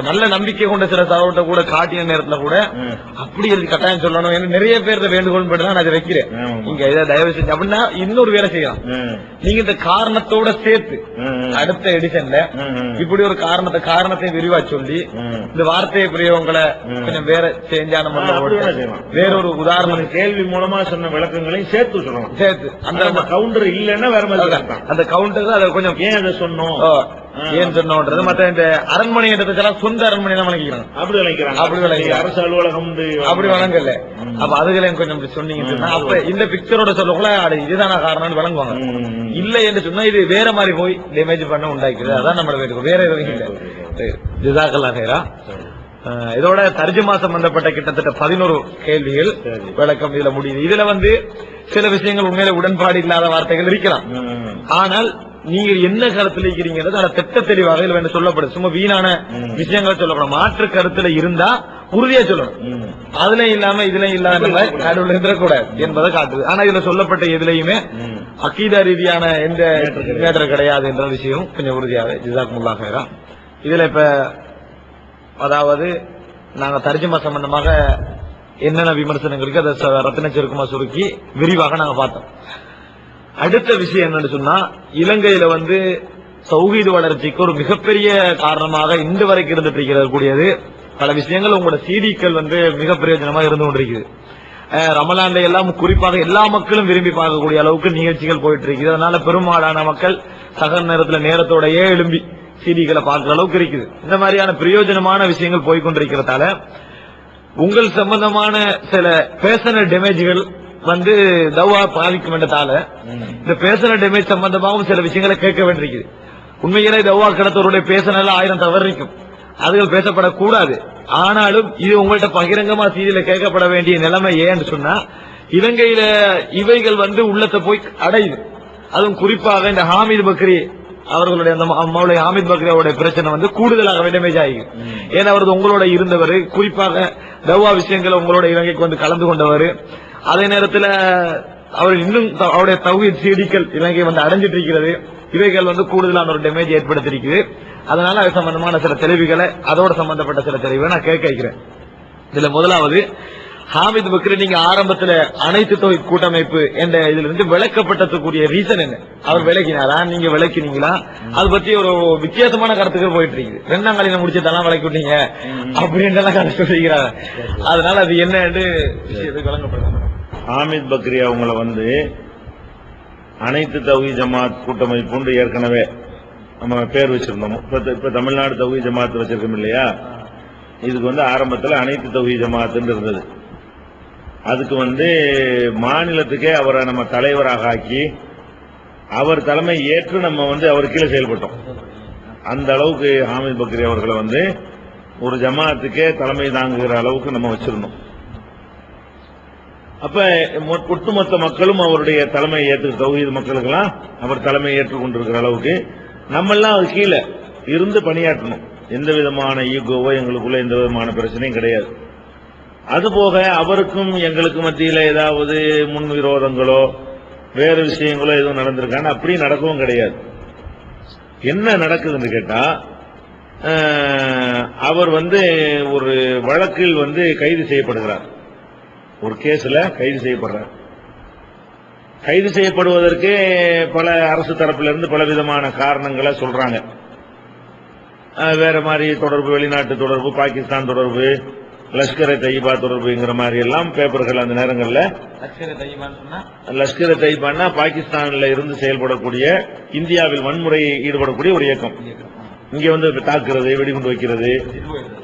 நல்ல நம்பிக்கை கொண்ட சில சகோதரத்தை கூட காட்டின நேரத்துல கூட அப்படி இருக்கு கட்டாயம் சொல்லணும் என்று நிறைய பேர் வேண்டுகோள் பண்ணி நான் அதை வைக்கிறேன். நீங்க இதை தயவு செஞ்சு அப்படின்னா இன்னொரு வேலை செய்யலாம். நீங்க இந்த காரணத்தோட சேர்த்து அடுத்த எடிஷன்ல இப்படி ஒரு காரணத்தை விரிவா சொல்லி இந்த வார்த்தை பிரயோகங்களை கொஞ்சம் வேற சேஞ்சான வேறொரு உதாரணம் கேள்வி மூலமா சொன்ன விளக்கங்களையும் சேர்த்து சொல்லணும். சேர்த்து அந்த கவுண்டர் இல்லைன்னா வேற மாதிரி அந்த கவுண்டர் அதை கொஞ்சம் ஏன் அதை சொன்னோம் ஏன் சொன்னோன்றது மற்ற இந்த அரண்மனை என்றதுக்கெல்லாம் சொந்த அரண்மனை தான் வழங்கிக்கிறாங்க. அப்படி வழங்கிக்கிறாங்க. அரசு அலுவலகம் அப்படி வழங்கல. அப்ப அதுகளையும் கொஞ்சம் சொன்னீங்க அப்ப இந்த பிக்சரோட சொல்லக்குள்ள இதுதான காரணம் வழங்குவாங்க. இல்ல என்று சொன்னா இது வேற மாதிரி போய் டேமேஜ் பண்ண உண்டாக்குது. அதான் நம்மள வேறு வேற எதுவும் இல்லை. ஜிசாக்கல்லா ஹைரா. இதோட தர்ஜுமா சம்பந்தப்பட்ட கிட்டத்தட்ட 11 கேள்விகள் விளக்கம் இதுல முடியுது. இதுல சில விஷயங்கள் உண்மையில உடன்பாடு இல்லாத வார்த்தைகள் இருக்கலாம். ஆனால் நீங்க என்ன கருத்துல இருக்கிறீங்கிறது அதை திட்ட தெளிவாக இதுல சொல்லப்படுது. சும்மா வீணான விஷயங்களை சொல்லப்படும். மாற்று கருத்துல இருந்தா உறுதியா சொல்லணும். அதுல இல்லாம இதுல இல்லாத நடுவில் இருந்துடக்கூடாது என்பதை காட்டுது. ஆனா இதுல சொல்லப்பட்ட எதுலையுமே அக்கீதா ரீதியான எந்த மேட்டர் கிடையாது என்ற விஷயம் கொஞ்சம் உறுதியாக ஜிசாக்குமுல்லாஹ் ஹைரா. இதுல இப்ப அதாவது நாங்க தர்ஜுமா சம்பந்தமாக என்னென்ன விமர்சனங்களுக்கு அதை ரத்தின சுருக்கமா சுருக்கி விரிவாக நாங்க பார்த்தோம். அடுத்த விஷயம் என்னன்னு சொன்னா இலங்கையில தௌஹீத் வளர்ச்சிக்கு ஒரு மிகப்பெரிய காரணமாக இன்று வரைக்கும் இருந்துட்டு இருக்கிறது கூடியது பல விஷயங்கள் உங்களோட சீடிக்கள் மிக பிரயோஜனமா இருந்து கொண்டிருக்குது. ரமலான்ல எல்லாம் குறிப்பாக எல்லா மக்களும் விரும்பி பார்க்கக்கூடிய அளவுக்கு நிகழ்ச்சிகள் போயிட்டு இருக்குது. அதனால பெரும்பாலான மக்கள் சகல நேரத்தோடயே எழும்பி சீடிகளை பார்க்கிற அளவுக்கு இருக்குது. இந்த மாதிரியான பிரயோஜனமான விஷயங்கள் போய்கொண்டிருக்கிறதால உங்கள் சம்பந்தமான சில பேர்சனல் டேமேஜ்கள் தவா பாதிக்கும் என்றதால இந்த பேர்சனல் டேமேஜ் சம்பந்தமாகவும் சில விஷயங்களை கேட்க வேண்டியிருக்குது. உண்மையிலே தவா கடத்தவருடைய பேசனால 1000 தவறு இருக்கும், அதுகள் பேசப்படக்கூடாது. ஆனாலும் இது உங்கள்கிட்ட பகிரங்கமா சீதியில கேட்கப்பட வேண்டிய நிலைமை ஏன்னு சொன்னா இலங்கையில இவைகள் உள்ளத்தை போய் அடையுது. அதுவும் குறிப்பாக இந்த ஹாமித் பக்ரி அவர்களுடைய மௌலை ஹாமித் பக்ரியோட பிரச்சனை கூடுதலாக டேமேஜ் ஆகி. ஏன்னா அவரது உங்களோட இருந்தவர், குறிப்பாக தவா விஷயங்களை உங்களோட இலங்கைக்கு கலந்து கொண்டவர். அதே நேரத்தில் அவர் இன்னும் அவருடைய தௌஹீத் சீடிக்கள் இலங்கை அடைஞ்சிட்டு இருக்கிறது. இவைகள் கூடுதலான ஒரு டேமேஜ் ஏற்படுத்திருக்குது. அதனால அது சம்பந்தமான சில தெளிவுகளை அதோட சம்பந்தப்பட்ட சில தெளிவுகளை நான் கேட்க வைக்கிறேன். இதுல முதலாவது ஹாமித் பக்ரி நீங்க ஆரம்பத்துல அனைத்து தௌஹீத் கூட்டமைப்பு என்ற இதுல இருந்து விளக்கப்பட்டதுக்குரிய ரீசன் என்ன? அவர் விளக்கினாரா, நீங்க விளக்கினீங்களா? அது பத்தி ஒரு வித்தியாசமான கருத்துக்கள் போயிட்டு இருக்குது. 2ஆம் காலையில முடிச்சதெல்லாம் விளக்கி விட்டீங்க அப்படின்னு கருத்து சொல்லிக்கிறாங்க. அதனால அது என்னன்னு விளங்கப்படுது. ஹாமித் பக்ரி அவங்களை அனைத்து தௌஹீத் ஜமாத் கூட்டமைப்பு ஏற்கனவே நம்ம பேர் வச்சிருந்தோம். இப்ப தமிழ்நாடு தௌஹீத் ஜமாத் வச்சிருக்கோம் இல்லையா, இதுக்கு வந்து ஆரம்பத்தில் அனைத்து தௌஹீத் ஜமாத்துன்னு இருந்தது. அதுக்கு மாநிலத்துக்கே அவரை நம்ம தலைவராக ஆக்கி அவர் தலைமை ஏற்று நம்ம அவர் கீழே செயல்பட்டோம். அந்த அளவுக்கு ஹாமித் பக்ரி அவர்களை ஒரு ஜமாத்துக்கே தலைமை தாங்குகிற அளவுக்கு நம்ம வச்சிருந்தோம். அப்ப ஒட்டுமொத்த மக்களும் அவருடைய தலைமையை ஏற்று தௌஹீத் மக்களுக்கெல்லாம் அவர் தலைமையை ஏற்றுக்கொண்டிருக்கிற அளவுக்கு நம்மெல்லாம் அது கீழே இருந்து பணியாற்றணும். எந்த விதமான ஈகோவோ எங்களுக்குள்ள எந்த விதமான பிரச்சனையும் கிடையாது. அதுபோக அவருக்கும் எங்களுக்கு மத்தியில் ஏதாவது முன் விரோதங்களோ வேறு விஷயங்களோ எதுவும் நடந்திருக்கான்னு அப்படி நடக்கவும் கிடையாது. என்ன நடக்குதுன்னு கேட்டா, அவர் ஒரு வழக்கில் கைது செய்யப்படுகிறார். ஒரு கேஸ்ல கைது செய்யப்படுறார். கைது செய்யப்படுவதற்கு பல அரசு தரப்பிலிருந்து பல விதமான காரணங்களை சொல்றாங்க. வேற மாதிரி தொடர்பு, வெளிநாட்டு தொடர்பு, பாகிஸ்தான் தொடர்பு, லஷ்கர் தய்யிபா தொடர்புங்கிற மாதிரி எல்லாம் பேப்பர்கள் அந்த நேரங்களில். லஷ்கர் தய்யிபான்னா பாகிஸ்தான்ல இருந்து செயல்படக்கூடிய, இந்தியாவில் வன்முறையை ஈடுபடக்கூடிய ஒரு இயக்கம். இங்க தாக்குறது, வெடிகுண்டு வைக்கிறது,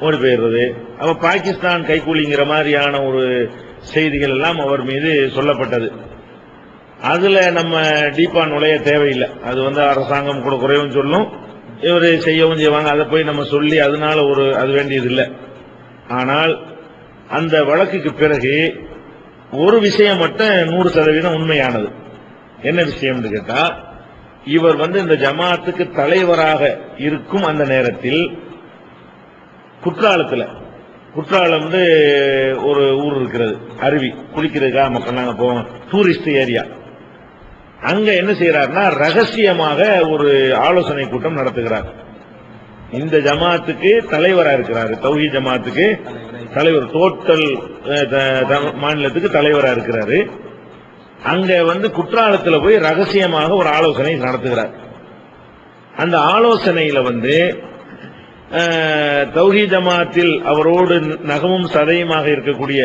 ஓடி போயிடுறது. அப்ப பாகிஸ்தான் கைகூலிங்கிற மாதிரியான ஒரு செய்திகள் எல்லாம் அவர் மீது சொல்லப்பட்டது. அதுல நம்ம டீப்பா நுழைய தேவையில்லை. அது அரசாங்கம் கூட குறைவும் சொல்லும், இவர் செய்யவும் செய்வாங்க. அதை போய் நம்ம சொல்லி அதனால அது வேண்டியது இல்லை. ஆனால் அந்த வழக்குக்கு பிறகு ஒரு விஷயம் மட்டும் 100% உண்மையானது. என்ன விஷயம் கேட்டா, இவர் இந்த ஜமாத்துக்கு தலைவராக இருக்கும் அந்த நேரத்தில் குற்றாலம் ஒரு ஊர் இருக்கிறது, அருவி, குளிக்கிறதுக்காக மக்கள் நாங்க போவோம், டூரிஸ்ட் ஏரியா. அங்க என்ன செய்யறாருன்னா ரகசியமாக ஒரு ஆலோசனை கூட்டம் நடத்துகிறார். இந்த ஜமாத்துக்கு தலைவரா இருக்கிறாரு, தௌஹீத் ஜமாத்துக்கு தலைவர், டோட்டல் மாநிலத்துக்கு தலைவரா இருக்கிறாரு. அங்க குற்றாலத்தில் போய் ரகசியமாக ஒரு ஆலோசனை நடத்துகிறார். அந்த ஆலோசனையில தௌஹீத் ஜமாத்தில் அவரோடு நகமும் சதையுமாக இருக்கக்கூடிய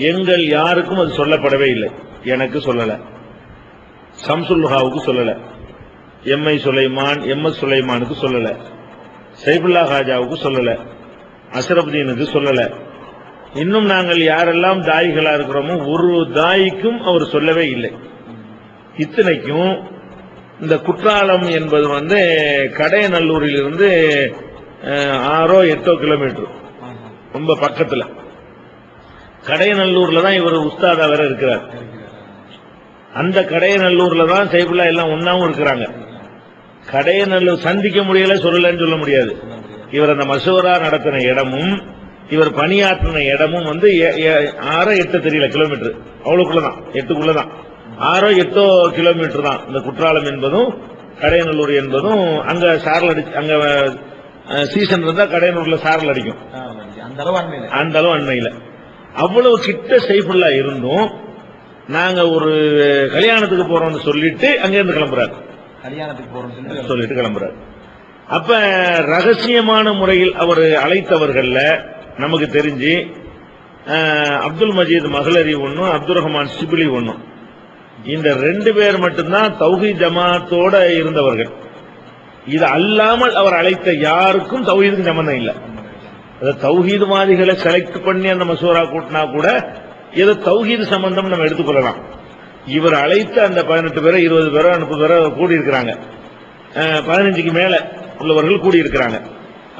எங்கள் யாருக்கும் அது சொல்லப்படவே இல்லை. எனக்கு சொல்லல, ஷம்சுல்ஹாவுக்கு சொல்லல, எம்ஐ சுலைமான், எம்எஸ் சுலைமானுக்கு சொல்லல, சைபுல்லா ஹாஜாவுக்கு சொல்லல, அஷ்ரஃபுதீனுக்கு சொல்லல. இன்னும் நாங்கள் யாரெல்லாம் தாயிகளா இருக்கிறோமோ ஒரு தாய்க்கும் அவர் சொல்லவே இல்லை. இத்தனைக்கும் இந்த குற்றாலம் என்பது கடையநல்லூரில் இருந்து 6-8 கிலோமீட்டர், ரொம்ப பக்கத்துல. கடையநல்லூர்ல தான் இவர் உஸ்தாதா வேற இருக்கிறார். அந்த கடையநல்லூர்ல தான் சைபுல்லா எல்லாம் ஒன்னாவும் இருக்கிறாங்க. கடையநல்லூர் சந்திக்க முடியல, சொல்லலன்னு சொல்ல முடியாது. இவர் அந்த மசூரா நடத்தின இடமும் இவர் பணியாற்றின இடமும் 6-8 தெரியல கிலோமீட்டர், அவ்வளவுக்குள்ளதான், 8க்குள்ளதான், 6-8 கிலோமீட்டர் தான் இந்த குற்றாலம் என்பதும் கடையநல்லூர் என்பதும். அங்க சாரல் அடி, அங்க சீசன் இருந்தா கடையநல்லூர்ல சாரல் அடிக்கும். அந்த அளவு அண்மையில அவ்வளவு கிட்ட சைஃபுல்லா இருந்தும் நாங்க ஒரு கல்யாணத்துக்கு போறோம்னு சொல்லிட்டு அங்க இருந்து கிளம்புறாரு, சொல்லிட்டு கிளம்புறாரு. அப்ப ரகசியமான முறையில் அவர் அழைத்தவர்கள்ல நமக்கு தெரிஞ்சு அப்துல் மஜீத் மகளரி ஒன்னும், அப்துல் ரஹ்மான் ஷிபிலி ஒன்னும். இந்த 2 பேர் மட்டும்தான் தௌஹீத் ஜமாத்தோட இருந்தவர்கள். இது அல்லாமல் அவர் அழைத்த யாருக்கும் தௌஹீதுக்கு சம்பந்தம் இல்லை. தௌஹீத்வாதிகளை செலக்ட் பண்ணி அந்த மசூரா கூட்டினா கூட ஏதோ தௌஹீது சம்பந்தம் நம்ம எடுத்துக்கொள்ளலாம். இவர் அழைத்த அந்த 18 பேரோ 20 பேரோ 30 பேரோ கூடியிருக்கிறாங்க, 15க்கு மேல உள்ளவர்கள் கூடியிருக்கிறாங்க.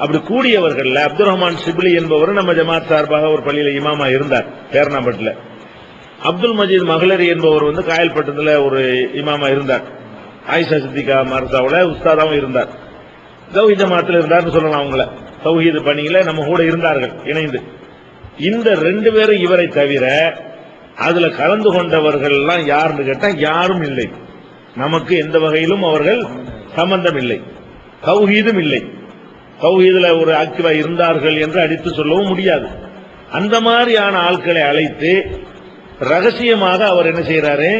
அப்படி கூடியவர்கள் அப்துல் ரஹ்மான் ஷிபிலி என்பவர் நம்ம ஜமாத் சார்பாக ஒரு பள்ளியில இமாமா இருந்தார் பேர்னாம்பட்டில். அப்துல் மஜீத் மகளரி என்பவர் காயல்பட்டத்தில் ஒரு இமாமா இருந்தார். ஆயிஷா சித்திகா மர்சாவோட உஸ்தாதாவும் இருந்தார். தௌஹீத் ஜமாத்தில் இருந்தார்னு சொல்லலாம். அவங்கள தௌஹீது பணியில நம்ம கூட இருந்தார்கள் இணைந்து. இந்த 2 பேரும் இவரை தவிர அதுல கலந்து கொண்டவர்கள் எல்லாம் யாருன்னு கேட்டா யாரும் இல்லை. நமக்கு எந்த வகையிலும் அவர்கள் சம்பந்தம் இல்லை, தௌஹீதும் இல்லை. தௌஹீதுல ஒரு ஆக்டிவா இருந்தார்கள் என்று அடித்து சொல்லவும் முடியாது. அந்த மாதிரியான ஆட்களை அழைத்து ரகசியமாக அவர் என்ன செய்யறாரு,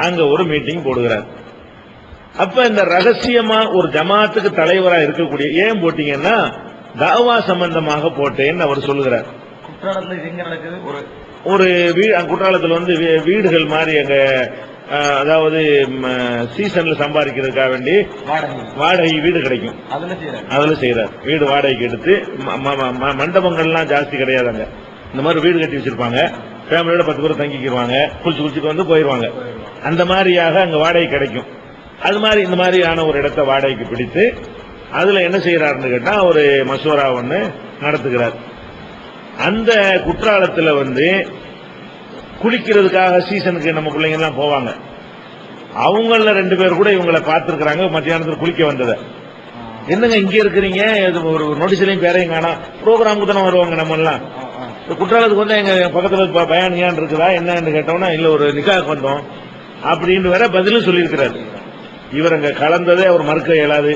அங்க ஒரு மீட்டிங் போடுகிறார். அப்ப இந்த ரகசியமா ஒரு ஜமாத்துக்கு தலைவரா இருக்கக்கூடிய, ஏன் போட்டீங்கன்னா தாவா சம்பந்தமாக போட்டேன்னு அவர் சொல்லுகிறார். ஒரு குற்றாலத்தில் வீடுகள் மாதிரி அங்க அதாவது சீசன்ல சம்பாதிக்கிறதுக்காக வேண்டி வாடகை வீடு கிடைக்கும், அதுல செய்யறாரு. வீடு வாடகைக்கு எடுத்து மண்டபங்கள்லாம் ஜாஸ்தி கிடையாதுங்க. இந்த மாதிரி வீடு கட்டி வச்சிருப்பாங்க, ஃபேமிலியோட 10 பேர் தங்கிக்குவாங்க, குளிச்சுட்டு வந்து போயிருவாங்க. அந்த மாதிரியாக அங்க வாடகை கிடைக்கும். அது மாதிரி இந்த மாதிரியான ஒரு இடத்தை வாடகைக்கு பிடித்து அதுல என்ன செய்யறாருன்னு கேட்டா ஒரு மசோரா ஒண்ணு நடத்துகிறார். அந்த குற்றாலத்துல வந்து குளிக்கிறதுக்காக சீசனுக்கு நம்ம பிள்ளைங்க எல்லாம் போவாங்க. அவங்கள 2 பேர் கூட இவங்களை பார்த்திருக்கிறாங்க மத்தியானத்தில் குளிக்க வந்ததை. என்னங்க இங்க இருக்கிறீங்க, ஒரு நோட்டீஸ்லயும் பேரையும் காணா, ப்ரோக்ராமுக்கு தானே வருவாங்க நம்ம எல்லாம். குற்றாலத்துக்கு வந்து எங்க பக்கத்துல பயானியான் இருக்குதா என்னன்னு கேட்டோம்னா இல்ல ஒரு நிக்காக்கு வந்தோம் அப்படின்னு வேற பதிலும் சொல்லியிருக்கிறாரு. இவர் அங்க கலந்ததே அவர் மறுக்க இயலாது.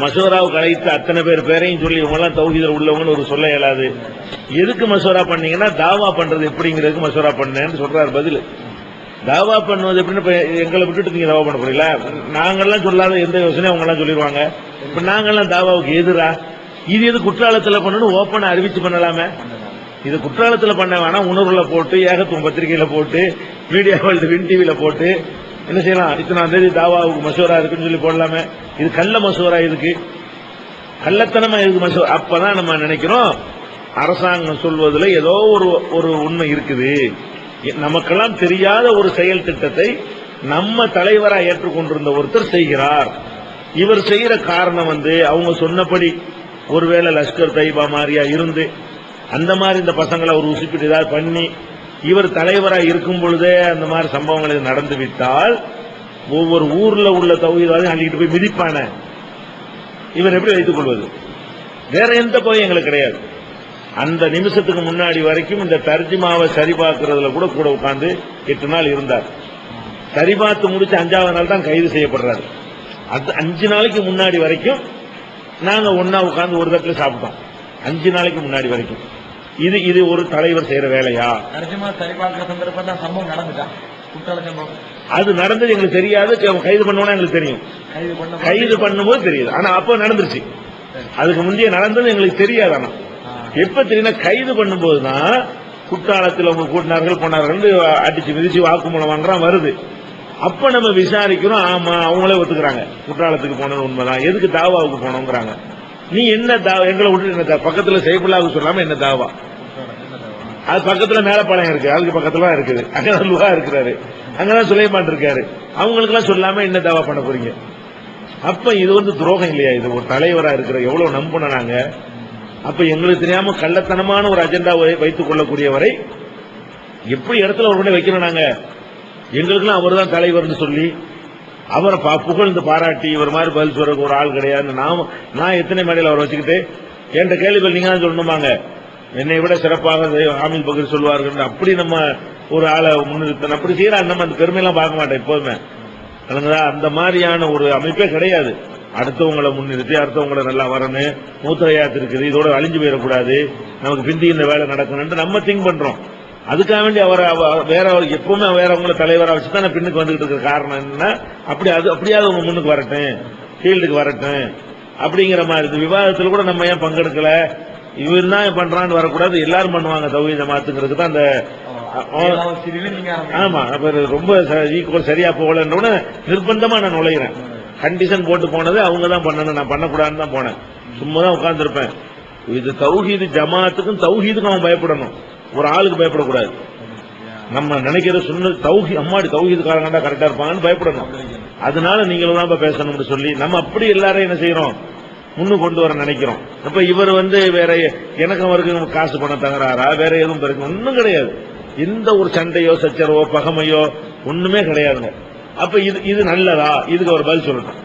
மசோராவுக்கு அழைத்து அத்தனை பேரையும் சொல்லி இவங்க எல்லாம் தௌஹீதுல உள்ளவங்கன்னு ஒரு சொல்ல இயலாது. எதுக்கு மசோரா பண்ணீங்கன்னா தாவா பண்றது எப்படிங்கிறதுக்கு மசோரா பண்ணேன்னு சொல்றாரு பதில். தாவா பண்ணுவது எப்படின்னு எங்களை விட்டுட்டு நீங்க தாவா பண்ண போறீங்களா? நாங்கெல்லாம் சொல்லாத எந்த யோசனையும் அவங்க எல்லாம் சொல்லிடுவாங்க. இப்ப நாங்கெல்லாம் தாவாவுக்கு எதிரா? இது எது குற்றாலத்துல பண்ணணும் ஓப்பனா அறிவிச்சு பண்ணலாமே. இது குற்றாலத்துல பண்ண வேணா உணர்வுல போட்டு ஏகத்துவம் பத்திரிகையில போட்டு மீடியா வேர்ல்டு வின் டிவில போட்டு என்ன செய்யலாம், இத்தனாம் தேதி தாவாவுக்கு மசோரா இருக்குன்னு சொல்லி போடலாமே. இது கள்ள மசோரா, இதுக்கு கள்ளத்தனமா இருக்கு மசோரா. அப்பதான் நம்ம நினைக்கிறோம் அரசாங்கம் சொல்வதில் ஏதோ ஒரு உண்மை இருக்குது. நமக்கெல்லாம் தெரியாத ஒரு செயல் திட்டத்தை நம்ம தலைவராக ஏற்றுக்கொண்டிருந்த ஒருத்தர் செய்கிறார். இவர் செய்யற காரணம் வந்து அவங்க சொன்னபடி ஒருவேளை லஷ்கர் தைபா மாதிரியா இருந்து அந்த மாதிரி இந்த பசங்களை ஒரு உசுப்பிட்டு ஏதாவது பண்ணி இவர் தலைவராக இருக்கும் பொழுதே அந்த மாதிரி சம்பவங்கள் நடந்து விட்டால் ஒவ்வொரு ஊர்ல உள்ள தௌஹீத்வாதியும் அள்ளிட்டு போய் மிதிப்பான இவர் எப்படி வைத்துக் கொள்வது? வேற எந்த போய் எங்களுக்கு கிடையாது. அந்த நிமிஷத்துக்கு முன்னாடி வரைக்கும் இந்த தர்ஜிமாவை சரிபார்க்கறதுல கூட உட்கார்ந்து 8 நாள் இருந்தார். சரிபார்த்து முடிச்சு 5வது நாள் தான் கைது செய்யப்படுறாரு. அது 5 நாளைக்கு முன்னாடி வரைக்கும் நாங்க ஒன்னா உட்கார்ந்து ஒரு தட்டுல சாப்பிட்டோம். 5 நாளைக்கு முன்னாடி வரைக்கும். இது ஒரு தலைவர் செய்யற வேலையா? அது நடந்தது எங்களுக்கு தெரியாது. கைது பண்ணோம்னா எங்களுக்கு தெரியும், கைது பண்ணும்போது தெரியுது. ஆனா அப்ப நடந்துருச்சு. அதுக்கு முந்தைய நடந்தது எங்களுக்கு தெரியாது. ஆனா எப்ப தெரியுமா, கைது பண்ணும்போதுதான் குற்றாலத்தில் அவங்க கூட்டினார்கள் போனார்கள் அடிச்சு மிதிச்சு வாக்குமூலம் வாங்குறான் வருது. அப்ப நம்ம விசாரிக்கிறோம். ஆமா அவங்களே ஒத்துக்கிறாங்க குற்றாலத்துக்கு போனது உண்மைதான். எதுக்கு தாவாவுக்கு போனோங்கிறாங்க. நீ என்ன தாவா எங்களை விட்டு என்ன பக்கத்துல செய்புல்லாவுக்கு சொல்லாம என்ன தாவா? அது பக்கத்துல மேலப்பாளையம் இருக்கு, அதுக்கு பக்கத்துல இருக்குது, அங்கதான் லுவா இருக்கிறாரு, அங்கதான் சுலைமான் இருக்காரு. அவங்களுக்கு எல்லாம் சொல்லாம என்ன தாவா பண்ண போறீங்க? அப்ப இது வந்து துரோகம் இல்லையா? இது ஒரு தலைவரா இருக்கிற எவ்வளவு நம்பணும் நாங்க. அப்ப எங்களுக்கு தெரியாம கள்ளத்தனமான ஒரு அஜெண்டாவை வைத்துக் கொள்ளக்கூடியவரை எப்படி இடத்துல ஒரு வைக்கணும் நாங்க? எங்களுக்கெல்லாம் அவர் தான் தலைவர்னு சொல்லி அவரை புகழ்ந்து பாராட்டி இவர் மாதிரி பதில் சொல்ற ஒரு ஆள் கிடையாது. நான் எத்தனை மேடையில் அவர் வச்சுக்கிட்டு என்ற கேள்விகள் நீங்க தான் சொல்லணுமாங்க. என்னை விட சிறப்பாக ஆமீன் பகீர் சொல்வார்கள் அப்படி நம்ம ஒரு ஆளை முன்னிறுத்தணும். அப்படி செய்யற நம்ம அந்த பெருமையெல்லாம் பார்க்க மாட்டேன் எப்போதுமே. அந்த மாதிரியான ஒரு அமைப்பே கிடையாது. அடுத்தவங்களை முன்னிறுத்தி அடுத்தவங்களை நல்லா வரணும், மூத்திரையாத்து இருக்குது, இதோட அழிஞ்சு போயிடக்கூடாது, நமக்கு பிந்தி இந்த வேலை நடக்கணும் நம்ம திங்க் பண்றோம். அதுக்காக வேண்டி அவரை வேற எப்பவுமே வேறவங்கள தலைவராக வச்சுதான் பின்னுக்கு வந்துகிட்டு இருக்கிற காரணம் என்ன? அப்படியாவது உங்க முன்னுக்கு வரட்டும், ஃபீல்டுக்கு வரட்டும் அப்படிங்கிற மாதிரி. இந்த விவாதத்தில் கூட நம்ம ஏன் பங்கெடுக்கல? இவர் தான் பண்றான்னு வரக்கூடாது, எல்லாரும் பண்ணுவாங்க தௌஹீத் ஜமாத்துங்கிறது தான் அந்த. ஆமா ரொம்ப ஈக்குவல் சரியா போகலன்னு நிர்பந்தமா நான் நுழைகிறேன். கண்டிஷன் போட்டு போனது அவங்க தான் பண்ணணும், நான் பண்ணக்கூடாதுன்னு தான் போனேன். சும்மா தான் உட்கார்ந்து இருப்பேன். இது தௌஹீத் ஜமாத்துக்கும் தௌஹீதுக்கும் அவன் பயப்படணும், ஒரு ஆளுக்கு பயப்படக்கூடாது. நம்ம நினைக்கிற சொன்ன அம்மாடி தௌஹீதுக்காரங்கடா கரெக்டா இருப்பாங்கன்னு பயப்படணும். அதனால நீங்களும் தான் பேசணும்னு சொல்லி நம்ம அப்படி எல்லாரும் என்ன செய்யறோம், முன்னு கொண்டு வர நினைக்கிறோம். அப்ப இவர் வந்து வேற எனக்கு அவருக்கு காசு பணம் தகராறா வேற எதுவும் பிறகு ஒன்னும் கிடையாது. எந்த ஒரு சண்டையோ சச்சரவோ பகமையோ ஒண்ணுமே கிடையாதுங்க. அப்ப இது நல்லதா? இதுக்கு ஒரு பதில் சொல்லட்டும்.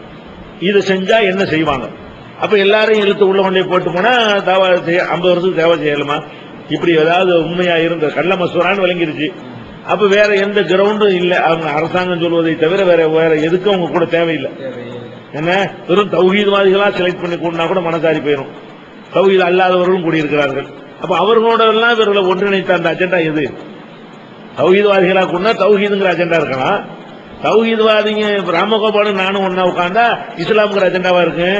இது செஞ்சா என்ன செய்வாங்க? அப்ப எல்லாரையும் இழுத்து உள்ள கொண்டே போட்டு போனா தாவா 50 வருஷத்துக்கு தேவை செய்யலுமா? இப்படி ஏதாவது உண்மையா இருந்த கள்ள மசூரான்னு விளங்கிருச்சு. அப்ப வேற எந்த கிரவுண்டும் இல்ல. அவங்க அரசாங்கம் சொல்வதை தவிர வேற எதுக்கும் அவங்க கூட தேவையில்லை. என்ன வெறும் தௌஹீத்வாதிகளா செலக்ட் பண்ணி கூடனா கூட மனசாரி போயிடும். தௌஹீத் அல்லாதவர்களும் கூடியிருக்கிறார்கள். அப்ப அவர்களோட எல்லாம் இவர்களை ஒன்றிணைத்த அந்த அஜெண்டா எது? தௌஹீத்வாதிகளா கூடனா தௌஹீதுங்கிற அஜெண்டா இருக்கலாம். தௌஹீத்வாதிங்க ராமகோபாலும் நானும் ஒன்னா உட்கார்ந்தா இஸ்லாம்ங்கிற அஜெண்டாவா இருக்கு.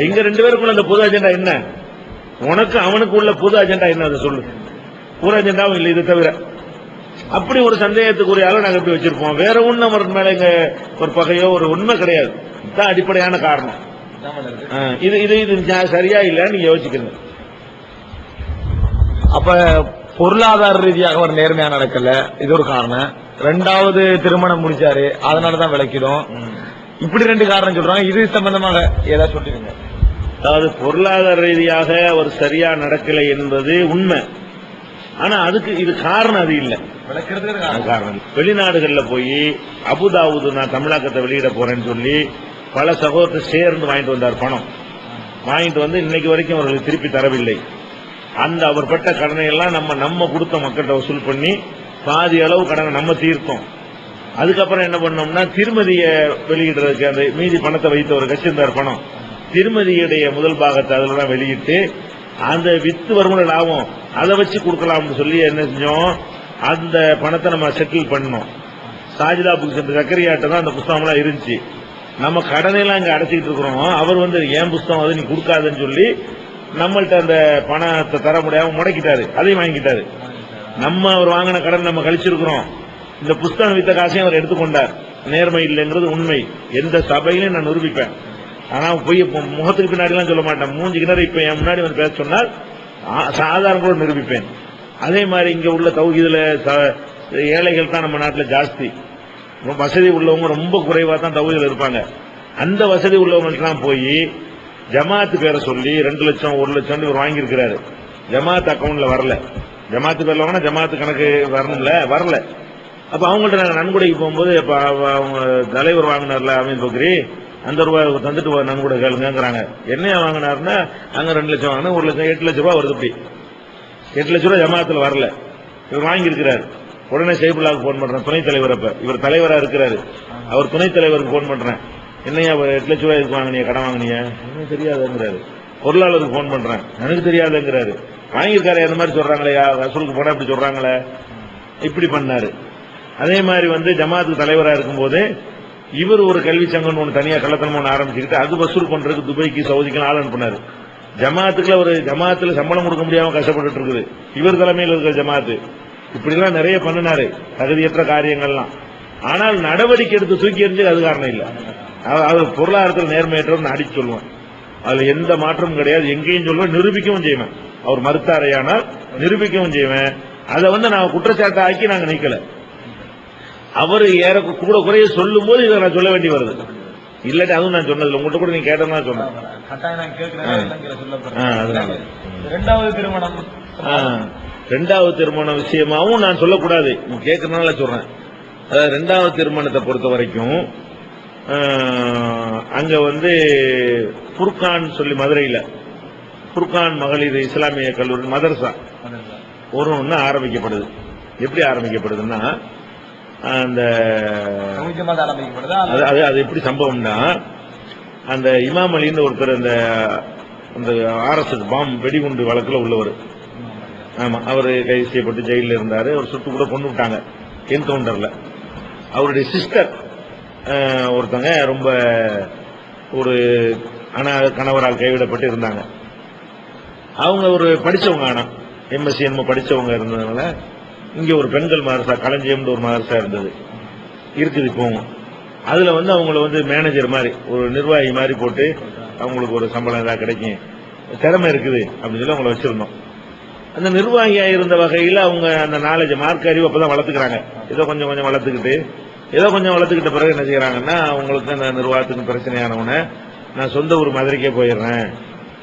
எங்க 2 பேருக்குள்ள அந்த பொது அஜெண்டா என்ன? உனக்கு அவனுக்கு உள்ள பொது அஜெண்டா என்ன? அதை சொல்லு. ஒரு அஜெண்டாவும் இல்லை இது தவிர. அப்படி ஒரு சந்தேகத்துக்குரிய ஆளை நாங்க இப்படி வச்சிருப்போம். வேற ஒண்ணு அவருக்கு மேல எங்க ஒரு பகையோ ஒரு உண்மை கிடையாது. இதுதான் அடிப்படையான காரணம். இது இது இது சரியா இல்லன்னு நீங்க யோசிக்கணும். அப்ப பொருளாதார ரீதியாக ஒரு நேர்மையா நடக்கல, இது ஒரு காரணம். ரெண்டாவது திருமணம் முடிச்சாரு, அதனாலதான் விளக்கிடும். இப்படி ரெண்டு காரணம் சொல்றாங்க. இது சம்பந்தமாக ஏதாவது சொல்லிருங்க. அதாவது பொருளாதார ரீதியாக ஒரு சரியா நடக்கலை என்பது உண்மை. ஆனா அதுக்கு இது காரணம் அது இல்ல. காரணம் வெளிநாடுகள்ல போய் அபுதாபுது நான் தமிழாக்கத்தை வெளியிட போறேன்னு சொல்லி பல சகோதரத்தை சேர்ந்து வாங்கிட்டு வந்தார். பணம் வாங்கிட்டு வந்து இன்னைக்கு வரைக்கும் அவர்களுக்கு திருப்பி தரவில்லை. அந்த அவர் பட்ட கடனை எல்லாம் நம்ம கொடுத்த மக்கள்கிட்ட வசூல் பண்ணி பாதி அளவு கடனை நம்ம தீர்த்தோம். அதுக்கப்புறம் என்ன பண்ணோம்னா திருமதியை வெளியிடுறதுக்கு அந்த மீதி பணத்தை வைத்து ஒரு கட்சியிருந்தார் பணம். திருமதியுடைய முதல் பாகத்தை அதுல வெளியிட்டு அந்த வித்து வருமான லாபம் அதை வச்சு கொடுக்கலாம்னு சொல்லி என்ன செஞ்சோம், அந்த பணத்தை நம்ம செட்டில் பண்ணோம். சாஜிதா புக் சென்டர் சக்கரியாட்ட தான் அந்த புஸ்தகம்லாம் இருந்துச்சு. நம்ம கடனையெல்லாம் இங்க அடைச்சிக்கிட்டு இருக்கிறோம். அவர் வந்து ஏன் புஸ்தகம் அது நீ கொடுக்காதுன்னு சொல்லி நம்மள்ட்ட அந்த பணத்தை தர முடியாம முடக்கிட்டாரு. அதையும் வாங்கிட்டாரு. நம்ம அவர் வாங்கின கடன் நம்ம கழிச்சிருக்கிறோம். இந்த புஸ்தகம் வித்த காசையும் அவர் எடுத்துக்கொண்டார். நேர்மை இல்லைங்கிறது உண்மை. எந்த சபையிலும் நான் நிரூபிப்பேன். ஆனா போய் முகத்துக்கு பின்னாடி எல்லாம் சொல்ல மாட்டேன். மூஞ்சி கிணறு இப்ப என் முன்னாடி வந்து பேச சொன்னால் சாதாரண கூட நிரூபிப்பேன். அதே மாதிரி இங்க உள்ள தௌஹீதுல ஏழைகள் தான் நம்ம நாட்டில் ஜாஸ்தி. வசதி உள்ளவங்க ரொம்ப குறைவா தான் தௌஹீதுல இருப்பாங்க. அந்த வசதி உள்ளவங்களுக்கெல்லாம் போய் ஜமாத்து பேரை சொல்லி 2 லட்சம் 1 லட்சம் இவர் வாங்கியிருக்கிறாரு. ஜமாத் அக்கௌண்ட்ல வரல. ஜமாத்து பேர்ல வாங்கினா ஜமாத்து கணக்கு வரல. அப்ப அவங்கள்ட்ட நாங்க நன்கொடைக்கு போகும்போது அவங்க தலைவர் வாங்கினார்ல அமீன் பக்ரி, அந்த ரூபாய் தந்துட்டு நன்கொடை கேளுங்கிறாங்க. என்னையா வாங்கினாருன்னா அங்க 2 லட்சம் வாங்கினா 1 லட்சம் 8 லட்சம் ரூபாய் வருது. இப்படி 8 லட்சம் ரூபாய் ஜமாத்துல வரல. இவர் வாங்கியிருக்கிறாரு. உடனே சைபுல்லாவுக்கு போன் பண்றேன், துணைத் தலைவர். அப்ப இவர் தலைவரா இருக்கிறாரு. அவர் துணைத் தலைவருக்கு போன் பண்றேன். என்னையா 8 லட்சம் ரூபாய் இதுக்கு வாங்கினீங்க, கடன் வாங்கினீங்க? எனக்கு தெரியாதுங்கிறாரு. பொருளாளருக்கு போன் பண்றேன், எனக்கு தெரியாதுங்கிறாரு. வாங்கியிருக்காரு அந்த மாதிரி சொல்றாங்களே, வசூலுக்கு போனா இப்படி சொல்றாங்களே. இப்படி பண்ணாரு. அதே மாதிரி வந்து ஜமாத்துக்கு தலைவராக இருக்கும்போது இவர் ஒரு கல்வி சங்கம் ஒன்று தனியா கள்ளத்தனம் ஒன்று ஆரம்பிச்சுக்கிட்டு அது வசூல் பண்றதுக்கு துபாய்க்கு சவுதிக்கு ஆள் அனுப்பினாரு. ஜமாத்துக்குள்ள ஒரு ஜமாத்துல சம்பளம் கொடுக்க முடியாம கஷ்டப்பட்டு இருக்குது இவர் தலைமையில் இருக்கிற ஜமாத்து. இப்படி எல்லாம் நிறைய பண்ணினாரு தகுதியற்ற காரியங்கள்லாம். ஆனால் நடவடிக்கை எடுத்து தூக்கி எறிஞ்சு அது காரணம் இல்ல. அது பொருளாதாரத்தில் நேர்மையற்றவர் அடிச்சு சொல்லுவேன். அதுல எந்த மாற்றமும் கிடையாது. எங்கேயும் சொல்லுவேன், நிரூபிக்கவும் செய்வேன். அவர் மறுத்தாரையானால் நிரூபிக்கவும் செய்வேன். அதை வந்து நான் குற்றச்சாட்டை ஆக்கி நாங்க நீக்கல. அவரு ஏற கூட குறைய சொல்லும் போது இதை நான் சொல்ல வேண்டி வருது. இல்லாட்டி அதுவும் நான் சொன்னதில்லை. உங்கள்கிட்ட கூட நீங்க கேட்டதா சொன்னேன். ரெண்டாவது திருமணம் விஷயமாவும் நான் சொல்லக்கூடாது, கேட்கறதுனால சொல்றேன். அதாவது ரெண்டாவது திருமணத்தை பொறுத்த வரைக்கும் அங்க வந்து புர்கான் சொல்லி மதுரையில புர்கான் மகளிர் இஸ்லாமிய கல்லூரி மதரசா ஒன்று ஆரம்பிக்கப்படுது. எப்படி ஆரம்பிக்கப்படுதுன்னா அந்த அது எப்படி சம்பவம்னா அந்த இமாம் அலின்னு ஒருத்தர் அந்த RSS பாம் வெடிகுண்டு வழக்குல உள்ளவர். ஆமா, அவர் கைது செய்யப்பட்டு ஜெயிலில் இருந்தாரு. அவர் சுட்டு கூட கொண்டு விட்டாங்க என்கவுண்டர்ல. அவருடைய சிஸ்டர் ஒருத்தங்க ரொம்ப ஒரு கணவரால் கைவிடப்பட்டு இருந்தாங்க. அவங்க ஒரு படிச்சவங்க, ஆனா MSc என்னமோ படிச்சவங்க இருந்ததுனால இங்க ஒரு பெண்கள் மதரசா களஞ்சியம் ஒரு மதரசா இருந்தது இருக்குது இப்பவும். அதுல வந்து அவங்கள வந்து மேனேஜர் மாதிரி ஒரு நிர்வாகி மாதிரி போட்டு அவங்களுக்கு ஒரு சம்பளம் ஏதாவது கிடைக்கும், திறமை இருக்குது அப்படின்னு சொல்லி அவங்கள வச்சிருந்தோம். அந்த நிர்வாகியா இருந்த வகையில் அவங்க அந்த நாலேஜ் மார்க் அறிவு அப்பதான் வளர்த்துக்கிறாங்க. ஏதோ கொஞ்சம் கொஞ்சம் வளர்த்துக்கிட்ட பிறகு என்ன செய்யறாங்கன்னா, அவங்களுக்கு அந்த நிர்வாகத்துக்கு பிரச்சனையானவன நான் சொந்த ஊர் மதுரைக்கே போயிடுறேன்,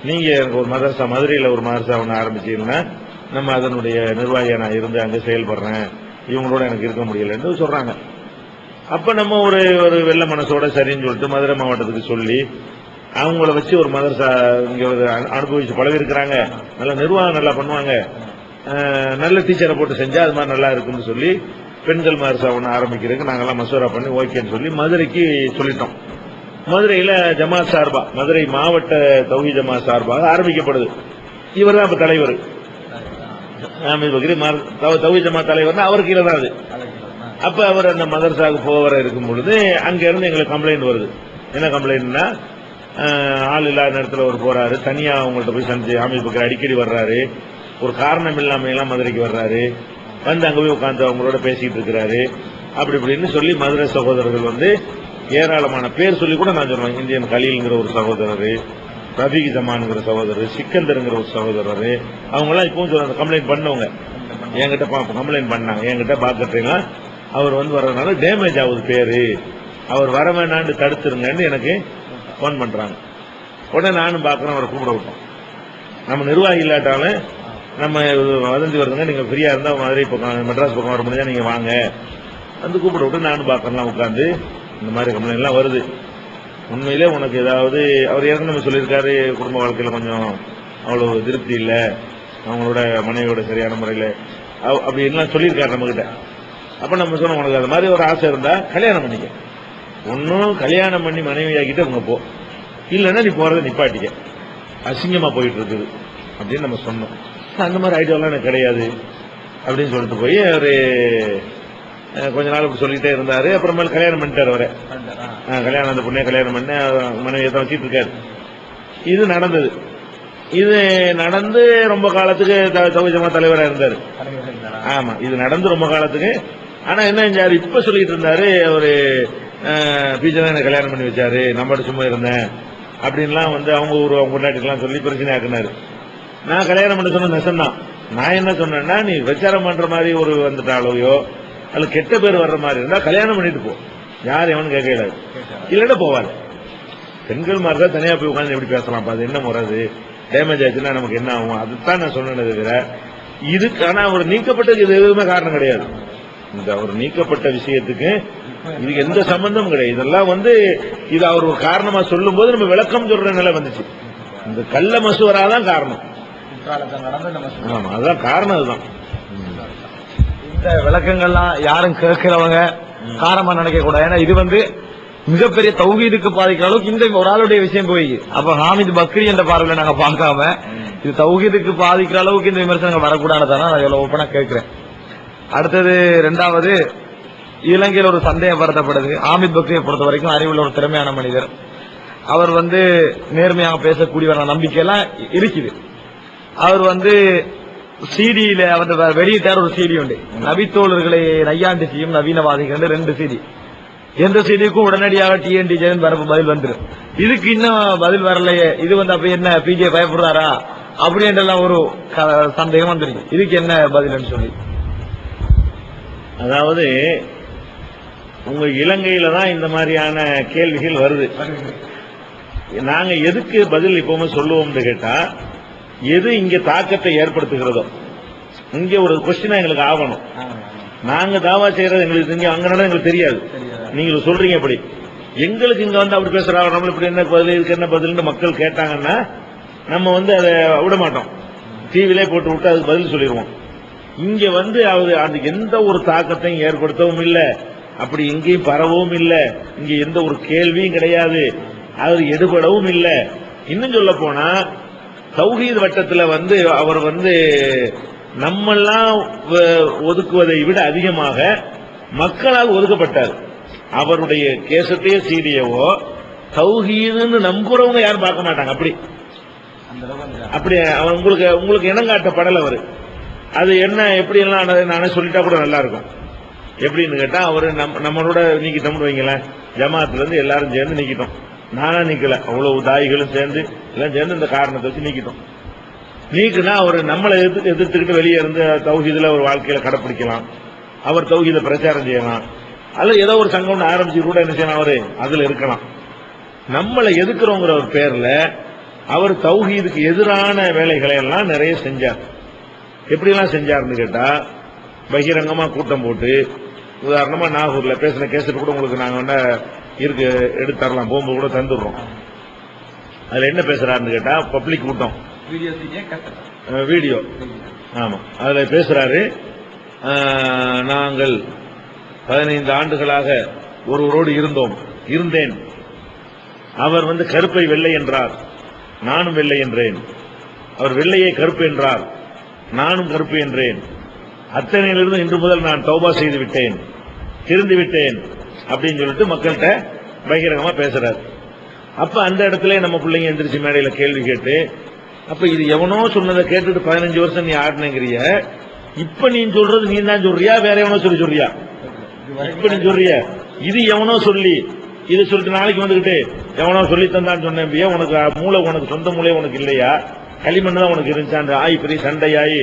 நீங்க எனக்கு ஒரு மதரசா மதுரையில் ஒரு மதரசா ஒன்று ஆரம்பிச்சீங்கன்னா நம்ம அதனுடைய நிர்வாகியா நான் இருந்து அங்கே செயல்படுறேன், இவங்களோட எனக்கு இருக்க முடியலன்னு சொல்றாங்க. அப்ப நம்ம ஒரு வெள்ள மனசோட சரின்னு சொல்லிட்டு மதுரை மாவட்டத்துக்கு சொல்லி அவங்கள வச்சு ஒரு மதரசா இங்க அனுபவிச்சு பழகி இருக்கிறாங்க, நல்ல நிர்வாகம் நல்லா பண்ணுவாங்க, நல்ல டீச்சரை போட்டு செஞ்சா அது மாதிரி நல்லா இருக்குன்னு சொல்லி பெண்கள் மதரசா ஒன்று ஆரம்பிக்கிறதுக்கு நாங்கெல்லாம் மசோரா பண்ணி ஓகேன்னு சொல்லி மதுரைக்கு சொல்லிட்டோம். மதுரையில ஜமாத் சார்பா, மதுரை மாவட்ட தௌஹீத் ஜமாத் சார்பாக ஆரம்பிக்கப்படுது. இவர் தான் இப்ப தலைவர். தௌஹீத் ஜமாத் தலைவர்னா அவர் கீழே தான் அது. அப்ப அவர் அந்த மதரசாவுக்கு போகிற இருக்கும் பொழுது அங்க இருந்து எங்களுக்கு கம்ப்ளைண்ட் வருது. என்ன கம்ப்ளைண்ட்னா, ஆள் இல்லாத நேரத்தில் அவர் போறாரு, தனியா அவங்கள்ட்ட போய் சந்திச்சு ஆமீர் பக்கர் அடிக்கடி வர்றாரு, ஒரு காரணம் இல்லாம எல்லாம் மதுரைக்கு வர்றாரு, வந்து அங்க போய் உட்கார்ந்து அவங்களோட பேசிட்டு இருக்கிறாரு. அப்படி இப்படின்னு சொல்லி மதுரை சகோதரர்கள் வந்து ஏராளமான பேர் சொல்லி கூட நான் சொல்றேன். இந்தியன் கலீல்ங்கிற ஒரு சகோதரர், ரபீக் ஜமான்ங்கிற சகோதரர், சிக்கந்தருங்கிற ஒரு சகோதரர், அவங்க எல்லாம் இப்பவும் சொல்றாங்க கம்ப்ளைண்ட் பண்ணவங்க என்கிட்ட கம்ப்ளைண்ட் பண்ணாங்க. என்கிட்ட பாக்கட்டீங்களா அவர் வந்து வர்றதுனால டேமேஜ் ஆகுது பேரு, அவர் வர வேணான்னு தடுத்துருங்கன்னு எனக்கு போன் பண்றாங்க. உடனே நானும் பாக்குறேன், அவரை கூப்பிட விட்டோம். நம்ம நிர்வாகி இல்லாட்டாலும் நம்ம வதந்தி வருதுங்க, நீங்க ஃப்ரீயா இருந்தா மதுரை பக்கம் மெட்ராஸ் பக்கம் வர முடிஞ்சா நீங்க வாங்க வந்து கூப்பிட விட்டு நானும் பாக்கலாம் உட்காந்து இந்த மாதிரி கம்ப்ளைண்ட் எல்லாம் வருது. உண்மையிலே உனக்கு ஏதாவது அவர் ஏற்கனவே சொல்லியிருக்காரு, குடும்ப வாழ்க்கையில கொஞ்சம் அவ்வளவு திருப்தி இல்லை, அவங்களோட மனைவியோட சரியான முறையில் அப்படி எல்லாம் சொல்லியிருக்காரு நம்ம கிட்ட. அப்ப நம்ம சொன்னோம், உனக்கு அது மாதிரி ஒரு ஆசை இருந்தா கல்யாணம் பண்ணிக்க, ஒன்னும் கல்யாணம் பண்ணி மனைவியாக்கிட்டு அவங்க போ, இல்லைன்னா நீ போறதை நிப்பாட்டிக்க, அசிங்கமா போயிட்டு இருக்குது அப்படின்னு நம்ம சொன்னோம். அந்த மாதிரி ஐடியாலாம் எனக்கு கிடையாது அப்படின்னு சொல்லிட்டு போய் அவரு கொஞ்ச நாள் இப்படி சொல்லிட்டே இருந்தாரு. அப்புறமேல கல்யாணம் பண்ணிட்டாரு அவரை. கல்யாணம் அந்த பொண்ணே கல்யாணம் பண்ண மனைவியை தான் வச்சிட்டு இருக்காரு. இது நடந்தது. இது நடந்து ரொம்ப காலத்துக்கு சௌஜமா தலைவரா இருந்தாரு. ஆமா, இது நடந்து ரொம்ப காலத்துக்கு. ஆனா என்ன செஞ்சாரு, இப்ப சொல்லிட்டு இருந்தாரு அவரு பீச்சர் என்ன கல்யாணம் பண்ணி வச்சாரு, நம்மகிட்ட சும்மா இருந்தேன் அப்படின்லாம் வந்து அவங்க ஊர் அவங்க கொண்டாட்டிலாம் சொல்லி பிரச்சனை ஆக்குனாரு. நான் கல்யாணம் பண்ண சொன்ன நெசம்தான். நான் என்ன சொன்னேன்னா, நீ விசாரம் பண்ற மாதிரி ஒரு வந்துட்டாலோயோ அல்ல கெட்ட பேர் வர்ற மாதிரி இருந்தா கல்யாணம் பண்ணிட்டு போ, யார் எவனு கேட்கல, இல்லைன்னா போவாரு. பெண்கள் மாதிரி தான் தனியா போய் உட்காந்து எப்படி பேசலாம், அது என்ன முறை, டேமேஜ் ஆச்சுன்னா நமக்கு என்ன ஆகும், அதுதான் நான் சொன்னேன். தவிர இதுக்கான அவர் நீக்கப்பட்டதுக்கு இது எதுவுமே காரணம் கிடையாது. இந்த அவர் நீக்கப்பட்ட விஷயத்துக்கு இதுக்கு எந்த சம்பந்தமும் கிடையாது. இதெல்லாம் வந்து இது அவர் ஒரு காரணமா சொல்லும் போது நம்ம விளக்கம் சொல்ற நிலை வந்துச்சு. இந்த கள்ள மசூராதான் காரணம். ஆமா, அதுதான் காரணம். அதுதான் இந்த விளக்கங்கள்லாம் யாரும் கேட்கிறவங்க காரணமா நினைக்க கூடாது. ஏன்னா இது வந்து மிகப்பெரிய தௌஹீதுக்கு பாதிக்கிற அளவுக்கு இந்த ஒரு ஆளுடைய விஷயம் போய் அப்ப ஹாமித் பக்ரி என்ற பார்வையில நாங்க பார்க்காம இது தௌஹீதுக்கு பாதிக்கிற அளவுக்கு இந்த விமர்சனங்கள் வரக்கூடாதுதான் நான் எவ்வளவு ஓப்பனா கேட்கிறேன். அடுத்தது இரண்டாவது, இலங்கையில் ஒரு சந்தேகம் பரத்தப்படுது. ஹாமித் பக்ரியை பொறுத்த வரைக்கும் அறிவுள்ள ஒரு திறமையான மனிதர். அவர் வந்து நேர்மையாக பேசக்கூடியவர் நம்பிக்கையெல்லாம் இருக்குது. அவர் வந்து சிடியில அவர் வெளியிட்டார் ஒரு சிடி உண்டு, நபித்தோழர்களை நையாண்டி செய்யும் நவீனவாதிகள் 2 சிடி. எந்த சிடிக்கும் உடனடியாக டிஎன்டிஜே பதில் வந்துடும். இதுக்கு இன்னும் பதில் வரலையே, இது வந்து அப்ப என்ன பிஜே பயப்படுறாரா அப்படின்றலாம் ஒரு சந்தேகம் வந்துருக்கு. இதுக்கு என்ன பதில்னு சொல்லி, அதாவது உங்க இலங்கையில தான் இந்த மாதிரியான கேள்விகள் வருது. நாங்க எதுக்கு பதில் இப்பவுமே சொல்லுவோம்னு கேட்டா, எது இங்க தாக்கத்தை ஏற்படுத்துகிறதோ இங்க ஒரு கொஸ்டினா எங்களுக்கு ஆகணும். நாங்க தாவா செய்யறது எங்களுக்கு இங்க அங்க எங்களுக்கு தெரியாது. நீங்க சொல்றீங்க அப்படி எங்களுக்கு இங்க வந்து அப்படி பேசுறாங்க, நம்ம இப்படி என்ன பதில், இதுக்கு என்ன பதில் மக்கள் கேட்டாங்கன்னா நம்ம வந்து அதை விட மாட்டோம், டிவிலே போட்டு விட்டு அதுக்கு பதில் சொல்லிடுவோம். இங்க வந்து அதுக்கு எந்த ஒரு தாக்கத்தையும் ஏற்படுத்தவும் இல்லை, அப்படி எங்கேயும் பரவவும் இல்லை, இங்க எந்த ஒரு கேள்வியும் கிடையாது, அது எடுபடவும் இல்லை. இன்னும் சொல்ல போனா தௌஹீத் வட்டத்துல வந்து அவர் வந்து நம்மெல்லாம் ஒதுக்குவதை விட அதிகமாக மக்களால் ஒதுக்கப்பட்டார். அவருடைய கேசத்தையோ சீடியவோ தௌஹீதுன்னு நம்புறவங்க யாரும் பார்க்க மாட்டாங்க. அப்படி அவர் உங்களுக்கு இனம் காட்டப்படல. அவரு அது என்ன எப்படி எல்லாம் நானே சொல்லிட்டா கூட நல்லா இருக்கும். எப்படின்னு கேட்டா, அவரு நம்மளோட நீக்கிட்டோம்னு வைங்களேன், ஜமாத்துல இருந்து எல்லாரும் சேர்ந்து நீக்கிட்டோம். நானா நீக்கல, அவ்வளவு தாய்களும் சேர்ந்து எல்லாம் சேர்ந்து இந்த காரணத்தை வச்சு நீக்கிட்டோம். நீக்குனா அவர் நம்மளை எதிர்த்துக்கிட்டு வெளியே இருந்து தௌஹீதுல ஒரு வாழ்க்கையில கடைப்பிடிக்கலாம், அவர் தௌஹீத பிரச்சாரம் செய்யலாம், அல்ல ஏதோ ஒரு சங்கம் ஆரம்பிச்சு கூட என்ன செய்யலாம், அவரு அதுல இருக்கலாம். நம்மளை எதிர்க்கிறோங்கிற ஒரு பேர்ல அவர் தௌஹீதுக்கு எதிரான வேலைகளை எல்லாம் நிறைய செஞ்சார். எப்படி எல்லாம் செஞ்சாருன்னு கேட்டா, பகிரங்கமா கூட்டம் போட்டு, உதாரணமா நாகூர்ல பேசின கேசட் கூட உங்களுக்கு நாங்க இருக்கு எடுத்து தரலாம், போகும்போது கூட தந்துடுறோம். அதுல என்ன பேசுறாருன்னு கேட்டா, பப்ளிக் கூட்டம் வீடியோ, ஆமா அதுல பேசுறாரு, நாங்கள் 15 ஆண்டுகளாக ஒருவரோடு இருந்தேன், அவர் வந்து கருப்பை வெள்ளை என்றார், நானும் வெள்ளை என்றேன், அவர் வெள்ளையை கருப்பு என்றார், நானும் கருப்பு என்றேன், அத்தனையிலிருந்து இன்று முதல் நான் தௌபா செய்து விட்டேன், திருந்து விட்டேன் அப்படின்னு சொல்லிட்டு மக்கள்கிட்ட பகிரங்கமா பேசுறாரு. அப்ப அந்த இடத்துல நம்ம பிள்ளைங்க எந்திரிச்சு மேடையில கேள்வி கேட்டு, அப்ப இது எவனோ சொன்னதை கேட்டுட்டு 15 வருஷம் நீ ஆடினங்கிறிய, இப்ப நீ சொல்றது நீ தான் சொல்றியா வேற எவனோ சொல்றியா? இப்ப நீ சொல்றிய இது எவனோ சொல்லி இது சொல்லிட்டு நாளைக்கு வந்துகிட்டு எவனோ சொல்லி தந்தான்னு சொன்னேன், உனக்கு மூளை, உனக்கு சொந்த மூளை உனக்கு இல்லையா? களிமண் தான் உனக்கு இருந்துச்சு. அந்த பெரிய சண்டையாயி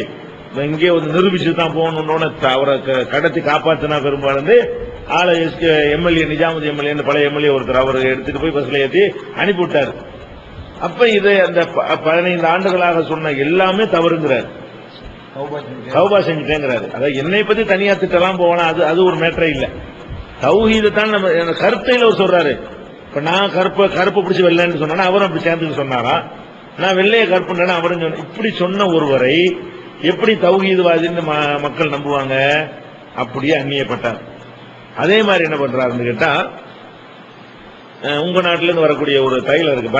இங்கே வந்து நிரூபிச்சு தான் போகணும்னு அவரை கடத்தி காப்பாத்தினா பெரும்பாலும் ஆளை எம்எல்ஏ நிஜாமுதீன் எம்எல்ஏ பழைய எம்எல்ஏ ஒருத்தர் அவர் எடுத்துட்டு போய் பஸ்ல ஏற்றி அனுப்பிவிட்டார். அப்ப இது அந்த 15 ஆண்டுகளாக சொன்ன எல்லாமே தவறுங்கிறார், தௌபா செஞ்சுட்டேங்கிறாரு. அதாவது என்னை பத்தி தனியா திட்டலாம் போவானா, அது ஒரு மேட்டரே இல்ல. தௌஹீதை தான் நம்ம கருத்தையில அவர் சொல்றாரு. இப்ப நான் கருப்பு பிடிச்சி வெள்ளைன்னு சொன்னா அவரும் அப்படி சேர்ந்து சொன்னாரா, நான் வெள்ளைய கருப்புன்னு அவரும் சொன்ன. இப்படி சொன்ன ஒருவரை எப்படி தௌஹீத்வாதின்னு மக்கள் நம்புவாங்க? அப்படியே அந்நியப்பட்டார். அதே மாதிரி என்ன பண்றாருன்னு கேட்டா, உங்க நாட்டில இருந்து வரக்கூடிய ஒரு தைலம் இருக்கு,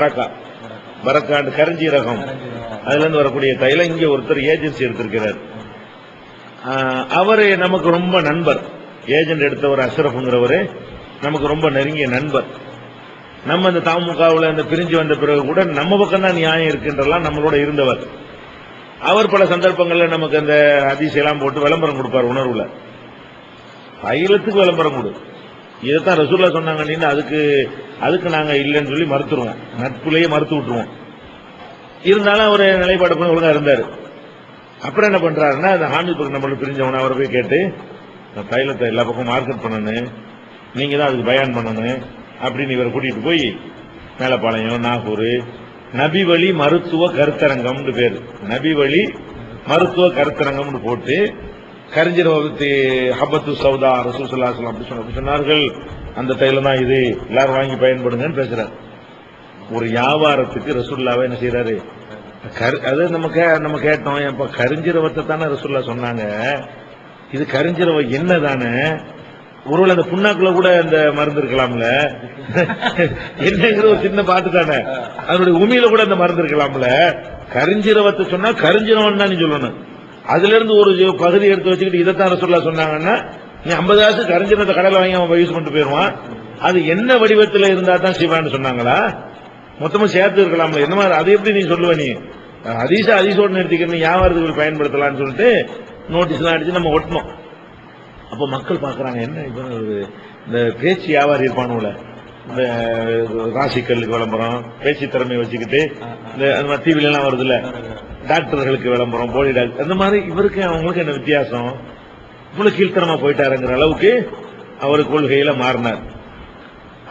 பரக்கா கரஞ்சீரகம், அதுல இருந்து வரக்கூடிய தைலம் இங்க ஒருத்தர் ஏஜென்சி எடுத்திருக்கிறார். அவரு நமக்கு ரொம்ப நண்பர், ஏஜென்ட் எடுத்தவர் அஷ்ரஃப்ங்கிறவரு நமக்கு ரொம்ப நெருங்கிய நண்பர். நம்ம இந்த தமுகவில் அந்த பிரிஞ்சு வந்த பிறகு கூட நம்ம பக்கம் தான் நியாயம் இருக்குன்றலாம் நம்மளோட இருந்தவர். அவர் பல சந்தர்ப்பங்கள்ல நமக்கு அந்த ஹதீஸெல்லாம் போட்டு விளம்பரம் கொடுப்பார். உணர்வுல தைலத்துக்கு விளம்பரம் கொடு, இதைத்தான் ரசூல்லா சொன்னாங்க, அதுக்கு நாங்க இல்லைன்னு சொல்லி மறுத்துருவோம், நட்புலேயே மறுத்து விட்டுருவோம். இருந்தாலும் அவர் நிலைப்பாடு பண்ணி ஒழுங்கா இருந்தாரு. அப்புறம் என்ன பண்றாருன்னா, அந்த ஹாமித் நம்மளுக்கு பிரிஞ்சவன அவரை போய் கேட்டு, தைலத்தை எல்லா பக்கம் மார்க்கெட் பண்ணணும், நீங்க தான் அதுக்கு பயான் பண்ணணும் அப்படின்னு இவரை கூட்டிட்டு போய் மேலப்பாளையம், நாகூர் நபி வழி மருத்துவ கருத்தரங்கம்னு பேரு, நபி வழி மருத்துவ கருத்தரங்கம்னு போட்டு கரிஞ்சிரவத்து ஹபத்து சௌதா ரசூல் ஸல்லல்லாஹு அலைஹி வஸல்லம் அப்படி சொன்னார்கள், அந்த தைலம் தான் இது, எல்லாரும் வாங்கி பயன்படுங்கன்னு பேசுறாரு. ஒரு வியாபாரத்துக்கு ரசூலுல்லாஹ் என்ன செய்யறாரு? அது நம்ம கேட்டோம், இப்ப கரிஞ்சிரவத்தை தானே ரசூலுல்லாஹ் சொன்னாங்க, இது கரிஞ்சிரவ என்ன தானே, ஒருவேளை அந்த புண்ணாக்குள்ள கூட அந்த மருந்து இருக்கலாம்ல, என்னங்கிற ஒரு சின்ன பாட்டு தானே, அதனுடைய உமியில கூட அந்த மருந்து இருக்கலாம்ல. கரிஞ்சிரவத்தை சொன்னா கரிஞ்சிரவன் தான் நீ சொல்லணும். அதுல இருந்து ஒரு பகுதி எடுத்து வச்சுக்கிட்டு இதைத்தான் ரசூலுல்லாஹ் சொன்னாங்கன்னா, நீ 50 காசு கரிஞ்சிரத்தை கடையில் வாங்கி அவன் யூஸ் பண்ணிட்டு போயிருவான். அது என்ன வடிவத்தில் இருந்தா தான் சிவான்னு சொன்னாங்களா? மொத்தமா சேர்த்து இருக்கலாம்ல, என்ன மாதிரி அதை எப்படி நீ சொல்லுவ? நீ ஹதீஸோட நிறுத்திக்கிட்டு வியாபாரத்துக்கு பயன்படுத்தலாம்னு சொல்லிட்டு நோட்டீஸ் எல்லாம் அடிச்சு நம்ம ஒட்டணும். அப்ப மக்கள் பாக்குறாங்க, என்ன இந்த பேச்சு வியாபாரி இருப்பானுல, இந்த ராசிக்கல்லுக்கு விளம்பரம், பேச்சு திறமையை வச்சுக்கிட்டு இந்த டிவில எல்லாம் வருது இல்ல, டாக்டர்களுக்கு விளம்பரம், போலி டாக்டர், அந்த மாதிரி இவருக்கு அவங்களுக்கு என்ன வித்தியாசம்? இவ்வளவு கீழ்த்தரமா போயிட்டாருங்கிற அளவுக்கு அவர் கொள்கையில மாறினார்.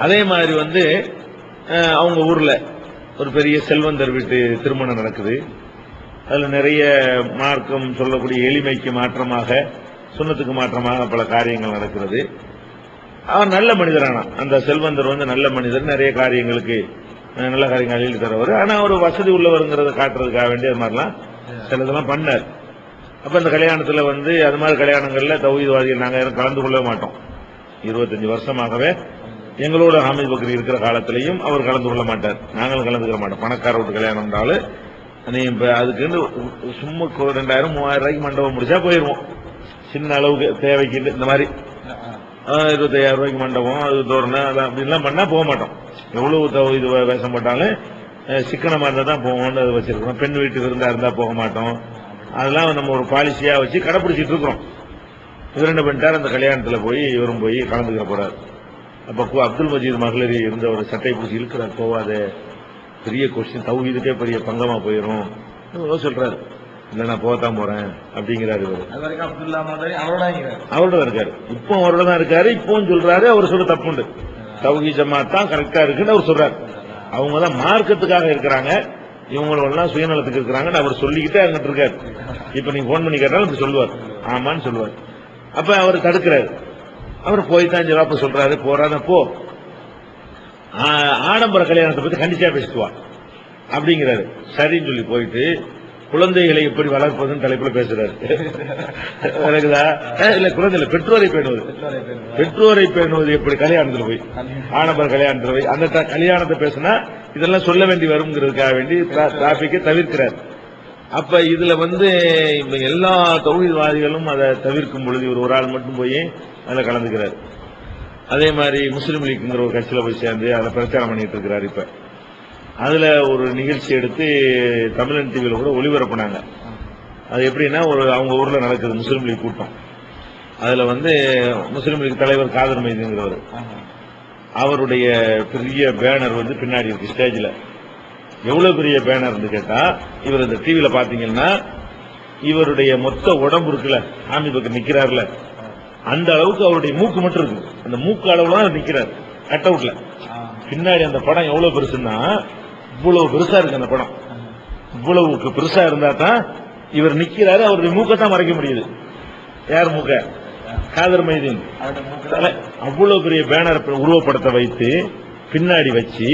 அதே மாதிரி அவங்க ஊர்ல ஒரு பெரிய செல்வந்தர் வீட்டு திருமணம் நடக்குது. அதுல நிறைய மார்க்கம் சொல்லக்கூடிய எளிமைக்கு மாற்றமாக, சுண்ணத்துக்கு மாற்றமாக பல காரியங்கள் நடக்கிறது. அவர் நல்ல மனிதரானா, அந்த செல்வந்தர் நல்ல மனிதர், நிறைய காரியங்களுக்கு நல்ல காரியங்கள் எழுதி தரவர். ஆனா அவர் வசதி உள்ளவருங்கிறத காட்டுறதுக்காக வேண்டிய அது மாதிரிலாம் சிலதெல்லாம் பண்ணார். அப்ப இந்த கல்யாணத்துல அது மாதிரி கல்யாணங்கள்ல தௌஹீத்வாதிகள் நாங்க யாரும் கலந்து கொள்ள மாட்டோம். 25 வருஷமாகவே எங்களோட ஹாமித் பக்ரி இருக்கிற காலத்திலையும் அவர் கலந்து கொள்ள மாட்டார், நாங்களும் கலந்துக்க மாட்டோம். பணக்கார வீட்டு கல்யாணம்னாலும் நீ இப்ப அதுக்கு சும்மா 2000 3000 ரூபாய்க்கு மண்டபம் முடிச்சா போயிருவோம், சின்ன அளவுக்கு தேவைக்கு இந்த மாதிரி 25,000 ரூபாய்க்கு மண்டபம், அது தோரணம் அப்படின்லாம் பண்ணா போக மாட்டோம். எவ்வளவு இது வேஷம் போட்டாலும் சிக்கனமா இருந்தா தான் போவோம்னு அது வச்சிருக்கிறோம். பெண் வீட்டுக்கு இருந்தா போக மாட்டோம். அதெல்லாம் நம்ம ஒரு பாலிசியா வச்சு கடைபிடிச்சிட்டு இருக்கிறோம். இவர் என்ன பண்ணிட்டார், அந்த கல்யாணத்துல போய் இவரும் போய் கலந்துக்க போறாரு. அப்ப அப்துல் மஜீத் மகளிர் இருந்த ஒரு சட்டை பிடிச்சி இருக்கிறார், போவாத, பெரிய கொஸ்டின், தௌஹீதுக்கே பெரிய பங்கமா போயிடும் சொல்றாரு. இல்ல நான் போகத்தான் போறேன் அப்படிங்கிறாரு. அவரோட தான் இருக்காரு, இப்போ அவரோட தான் இருக்காரு. இப்பவும் சொல்றாரு, அவர் சொல்ல தப்புண்டு, தௌஹீத் ஜமாத் தான் கரெக்டா இருக்குன்னு அவர் சொல்றாரு. அவங்க தான் மார்க்கத்துக்காக இருக்கிறாங்க, இவங்களெல்லாம் சுயநலத்துக்கு இருக்கிறாங்கன்னு அவர் சொல்லிக்கிட்டே அங்கிட்டு இருக்காரு. இப்ப நீங்க போன் பண்ணி கேட்டாலும் இப்படி சொல்லுவார், ஆமான்னு சொல்லுவார். அப்ப அவர் தடுக்கிறாரு. அவர் போய் தான் ஜவாப்ப சொல்றாரு, போறாத போ, ஆடம்பர கல்யாணத்தை பத்தி கண்டிச்சா பேசுவா அப்படிங்கிறாரு. சரின்னு சொல்லி போயிட்டு குழந்தைகளை எப்படி வளர்ப்பதுன்னு தலைப்புல பேசுறாரு. இல்ல குழந்தைகளை பெற்றோரை பேணுவது எப்படி கல்யாணத்துல போய், ஆடம்பர கல்யாணத்துல போய் அந்த கல்யாணத்தை பேசினா இதெல்லாம் சொல்ல வேண்டி வருங்கிறதுக்காக வேண்டி டிராபிக்கை தவிர்க்கிறார். அப்ப இதுல எல்லா தௌஹீத்வாதிகளும் அதை தவிர்க்கும் பொழுது ஒரு ஆள் மட்டும் போய் அதுல கலந்துக்கிறார். அதே மாதிரி முஸ்லீம் லீக்ங்கிற ஒரு கட்சியில போய் சேர்ந்து அதை பிரச்சாரம் பண்ணிட்டு இருக்கிறார். இப்ப அதுல ஒரு நிகழ்ச்சி எடுத்து தமிழன் டிவியில கூட ஒளிபரப்புனாங்க. அது எப்படின்னா அவங்க ஊர்ல நடக்குது முஸ்லீம் லீக் கூட்டம். அதுல முஸ்லீம் லீக் தலைவர் காதர் மைதீன்கிறவர், அவருடைய பெரிய பேனர் பின்னாடி இருக்கு ஸ்டேஜ்ல. எவ்வளவு பெரிய பேனர் கேட்டா, இவர் இந்த டிவியில பாத்தீங்கன்னா இவருடைய மொத்த உடம்பு இருக்குல்ல, ஆமி பக்கம் நிக்கிறாருல, அந்த அளவுக்கு அவருடைய மூக்கு மட்டும் இருக்கு. அந்த மூக்கு அளவுல தான் நிக்கிறார் கட் அவுட்ல. பின்னாடி அந்த படம் எவ்வளவு பெருசுன்னா, இவ்வளவு பெருசா இருக்கு அந்த படம். இவ்வளவுக்கு பெருசா இருந்தா தான் இவர் நிக்கிறாரு, அவருடைய மூக்கத்தான் மறைக்க முடியுது. யார் மூக்க? காதர் மைதீன். அவ்வளவு பெரிய பேனர் உருவப்படத்தை வைத்து பின்னாடி வச்சு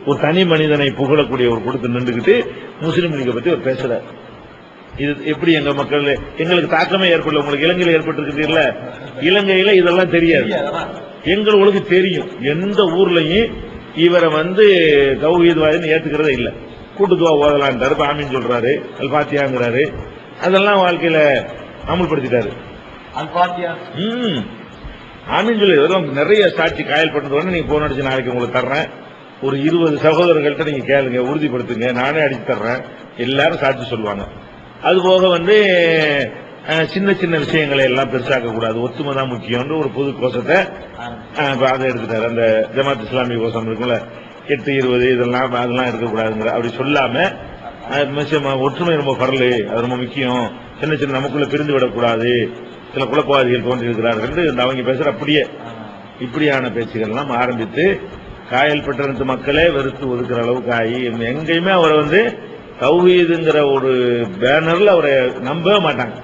ஒரு தனி மனிதனை புகழக்கூடிய ஒரு கொடுத்து நின்றுகிட்டு முஸ்லீம் லீகை பத்தி அவர் பேசுறார். இது எப்படி எங்க மக்கள் எங்களுக்கு தாக்கமே ஏற்படல. உங்களுக்கு இலங்கையில ஏற்பட்டிருக்கிறீர்கள, இலங்கையில இதெல்லாம் தெரியாது, எங்களுக்கு தெரியும். எந்த ஊர்லயும் இவரை தௌஹீத்வாதின்னு ஏத்துக்கிறதே இல்ல. கூட்டுத்துவா ஓதலான்றாரு, ஆமீன் சொல்றாரு, அல் பாத்தியாங்கிறாரு, அதெல்லாம் வாழ்க்கையில அமல்படுத்திட்டாரு. ஆமீன் சொல்லி நிறைய சாட்சி காயல் பண்றது. நீங்க போன் அடிச்சு நாளைக்கு உங்களுக்கு தர்றேன், ஒரு 20 சகோதரர்கள்ட்ட நீங்க கேளுங்க, உறுதிப்படுத்துங்க, நானே அடிச்சு தர்றேன், எல்லாரும் சாட்சி சொல்லுவாங்க. அதுபோக சின்ன சின்ன விஷயங்களை எல்லாம் பெருசாக்க கூடாது, ஒத்துமை தான் முக்கியம் ஒரு பொது கோஷத்தை அதை எடுத்துட்டாரு. அந்த ஜமாத் இஸ்லாமிய கோஷம் இருக்குல்ல, 8-20 இதெல்லாம் அதெல்லாம் இருக்கக்கூடாதுங்கிற அப்படி சொல்லாம ஒற்றுமை ரொம்ப பரலு, அது ரொம்ப முக்கியம், சின்ன சின்ன நமக்குள்ள பிரிந்து விடக்கூடாது, சில குழப்பவாதிகள் தோன்றியிருக்கிறார்கள் அவங்க பேசுற அப்படியே இப்படியான பேச்சுகள் எல்லாம் ஆரம்பித்து காயல் பட்டணத்து மக்களே வெறுத்து ஒதுக்குற அளவுக்கு ஆகி எங்கேயுமே அவரை தௌஹீதுங்கிற ஒரு பேனர்ல அவரை நம்பவே மாட்டாங்க.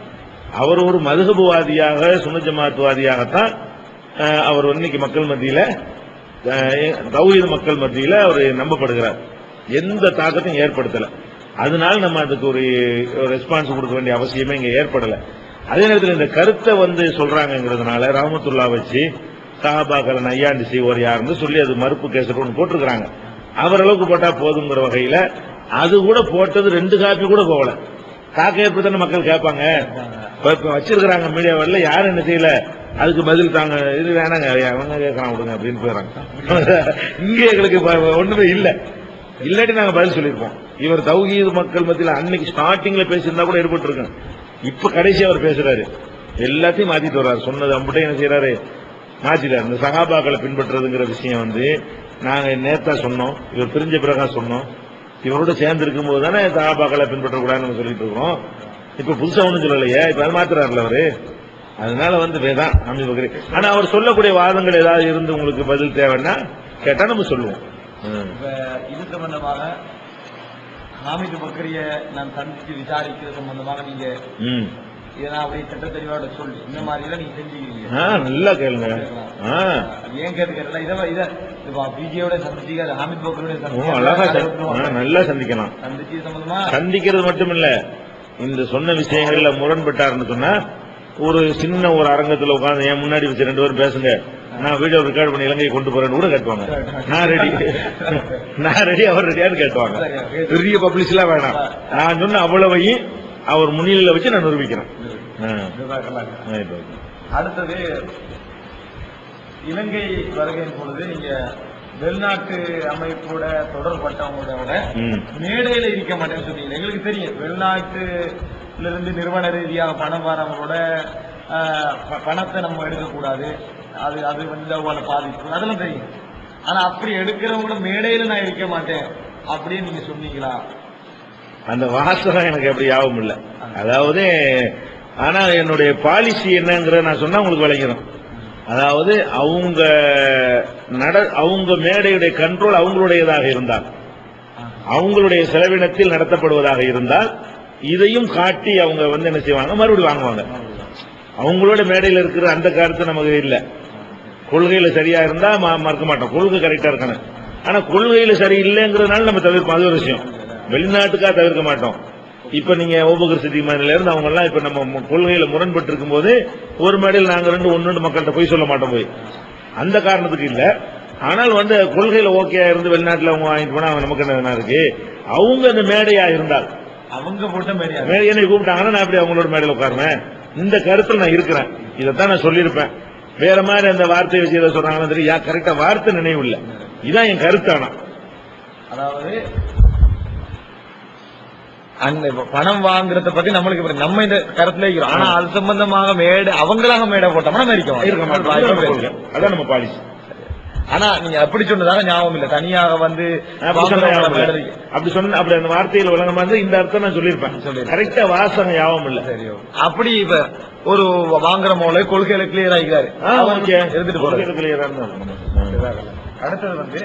அவர் ஒரு மதுஹபுவாதியாக சுன்னத் ஜமாத்வாதியாகத்தான் அவர் இன்னைக்கு மக்கள் மத்தியில தௌஹீது மக்கள் மத்தியில அவர் நம்பப்படுகிறார். எந்த தாக்கத்தையும் ஏற்படுத்தல. அதனால நம்ம அதுக்கு ஒரு ரெஸ்பான்ஸ் கொடுக்க வேண்டிய அவசியமே இங்க ஏற்படல. அதே நேரத்தில் இந்த கருத்தை சொல்றாங்கிறதுனால ரஹமத்துல்லா வச்சு சஹாபாக்களை நையாண்டி செய்வோர் யாருன்னு சொல்லி அது மறுப்பு கேசட் ஒன்று போட்டிருக்கிறாங்க. அவர் அளவுக்கு போட்டா போதுங்கிற வகையில அது கூட போட்டது 2 காப்பி கூட போகல. தாக்க ஏற்படுத்த மக்கள் கேட்பாங்க, வச்சிருக்கிறாங்க மீடியாவில், யாரும் என்ன செய்யல, அதுக்கு பதில் தாங்க, இது வேணாங்க அவங்க கேட்கலாம் விடுங்க அப்படின்னு போயிடறாங்க. இங்கே எங்களுக்கு ஒண்ணுமே இல்லை, இல்லாட்டி நாங்க பதில் சொல்லியிருப்போம். இவர் தௌஹீது மக்கள் மத்தியில் அன்னைக்கு ஸ்டார்டிங்ல பேசியிருந்தா கூட ஏற்பட்டு இருக்கு. இப்ப கடைசி அவர் பேசுறாரு, எல்லாத்தையும் மாத்திட்டு வர்றாரு. சொன்னது அம்பிட்டே என்ன செய்யறாரு, மாத்திட்டாரு. இந்த சஹாபாக்களை பின்பற்றுறதுங்கிற விஷயம் நாங்க நேத்தா சொன்னோம், இவர் பிரிஞ்ச பிறகா சொன்னோம். இவரோட சேர்ந்து இருக்கும் போது தானே சஹாபாக்களை பின்பற்றக்கூடாதுன்னு நம்ம சொல்லிட்டு இருக்கோம். இப்ப புதுசா ஒண்ணும் சொல்லலையே, இப்ப அது மாத்துறாருல அவரு. அதனால வேதான் அமீர் பக்ரி. ஆனா அவர் சொல்லக்கூடிய வாதங்கள் ஏதாவது இருந்து உங்களுக்கு பதில் தேவைன்னா கேட்டா நம்ம சொல்லுவோம். இது சம்பந்தமாக ஹாமிது பக்ரிய நான் சந்திச்சு விசாரிக்கிறது சம்பந்தமாக நீங்க அப்படியே சட்ட தெளிவாட சொல்லி இந்த மாதிரி எல்லாம் நீங்க செஞ்சுக்கிறீங்க. நல்லா கேளுங்க. ஏன் கேட்டுக்கிறேன், இதை பிஜேயோட சந்திச்சு ஹாமித் பக்ரியோட அழகா நல்லா சந்திக்கலாம். சந்திச்சு சம்பந்தமா சந்திக்கிறது மட்டும் இல்ல, இந்த சொன்ன விஷயங்கள்ல முரண்பட்டாருன்னு சொன்னா ஒரு சின்ன ஒரு அரங்கத்தில் உட்கார்ந்து என் முன்னாடி வச்சு 2 பேரும் பேசுங்க, நான் வீடியோ ரெக்கார்ட் பண்ணி இலங்கையை கொண்டு போறேன்னு கூட கேட்டுவாங்க. நான் ரெடி அவர் ரெடியான்னு கேட்டுவாங்க. பெரிய பப்ளிஷ் எல்லாம் வேணாம், நான் சொன்ன அவ்வளவையும் அவர் முன்னிலையில வச்சு நான் நிரூபிக்கிறேன். அடுத்தது இலங்கை வருகையின் பொழுது நீங்க வெளிநாட்டு அமைப்போட தொடர்பட்டவங்களோட மேடையில இருக்க மாட்டேன்னு சொன்னீங்க. எங்களுக்கு தெரியும் வெளிநாட்டுல இருந்து நிறுவன ரீதியாக பணம் வரவங்களோட பணத்தை நம்ம எடுக்கக்கூடாது, அது அவங்கள பாதிப்பு, அதெல்லாம் தெரியும். ஆனா அப்படி எடுக்கிறவங்கள மேடையில நான் இருக்க மாட்டேன் அப்படின்னு நீங்க சொன்னீங்களா? அந்த வாசகம் எனக்கு எப்படி யாவும் இல்லை. அதாவது ஆனா என்னுடைய பாலிசி என்னங்கிற நான் சொன்னா உங்களுக்கு விளங்கிடும். அதாவது அவங்க மேடையுடைய கண்ட்ரோல் அவங்களுடையதாக இருந்தால், அவங்களுடைய செலவினத்தில் நடத்தப்படுவதாக இருந்தால் இதையும் காட்டி அவங்க என்ன செய்வாங்க, மறுபடியும் வாங்குவாங்க. அவங்களோட மேடையில் இருக்கிற அந்த கருத்து நமக்கு இல்ல. கொள்கையில சரியா இருந்தா மறக்க மாட்டோம், கொள்கை கரெக்டா இருக்கணும். ஆனா கொள்கையில சரி இல்லைங்கிறதுனால நம்ம தவிர்ப்போம், அது ஒரு விஷயம். வெளிநாட்டுக்காக தவிர்க்க மாட்டோம். இப்ப நீங்க ஓபகர் சித்தி மாதிரில இருந்து அவங்க எல்லாம் இப்ப நம்ம கொள்கையில முரண்பட்டு இருக்கும் போது ஒரு மேடையில் நாங்க ஒன்னு மக்கள்கிட்ட போய் சொல்ல மாட்டோம், போய் அந்த காரணத்துக்கு இல்ல. ஆனால் கொள்கையில ஓகே இருந்து வெளிநாட்டுல அவங்க வாங்கிட்டு போனா நமக்கு என்ன இருக்கு. அவங்க அந்த மேடையா இருந்தால், அவங்க போட்ட மேடையா என்னை கூப்பிட்டாங்கன்னா நான் அப்படி அவங்களோட மேடையில் உட்காருவேன். இந்த கருத்துல நான் இருக்கிறேன், இதைத்தான் நான் சொல்லியிருப்பேன். வேற மாதிரி அந்த வார்த்தை வச்சு எதை சொல்றாங்கன்னு தெரியும், கரெக்டா வார்த்தை நினைவு இல்லை. இதான் என் கருத்தானா. அதாவது அந்த பணம் வாங்குறத பத்தி நம்மளுக்கு இப்ப நம்ம இந்த கருத்துல இருக்கிறோம். ஆனா அது சம்பந்தமாக மேடை அவங்களாக மேடை போட்டோம்னா இருக்க மாட்டோம். அதான் நம்ம பாலிசி. ஆனா நீங்க அப்படி சொன்னதாக ஞாபகம் இல்ல. தனியாக வந்து அப்படி சொன்ன அப்படி அந்த வார்த்தையில் விளங்க மாதிரி இந்த அர்த்தம் நான் சொல்லியிருப்பேன். கரெக்டா வாசகம் ஞாபகம் இல்ல. சரியோ அப்படி இப்ப ஒரு வாங்குற மோளை கொள்கையில கிளியர் ஆகிக்கிறாரு, எடுத்துட்டு போறது கிளியரா இருந்தா. அடுத்தது வந்து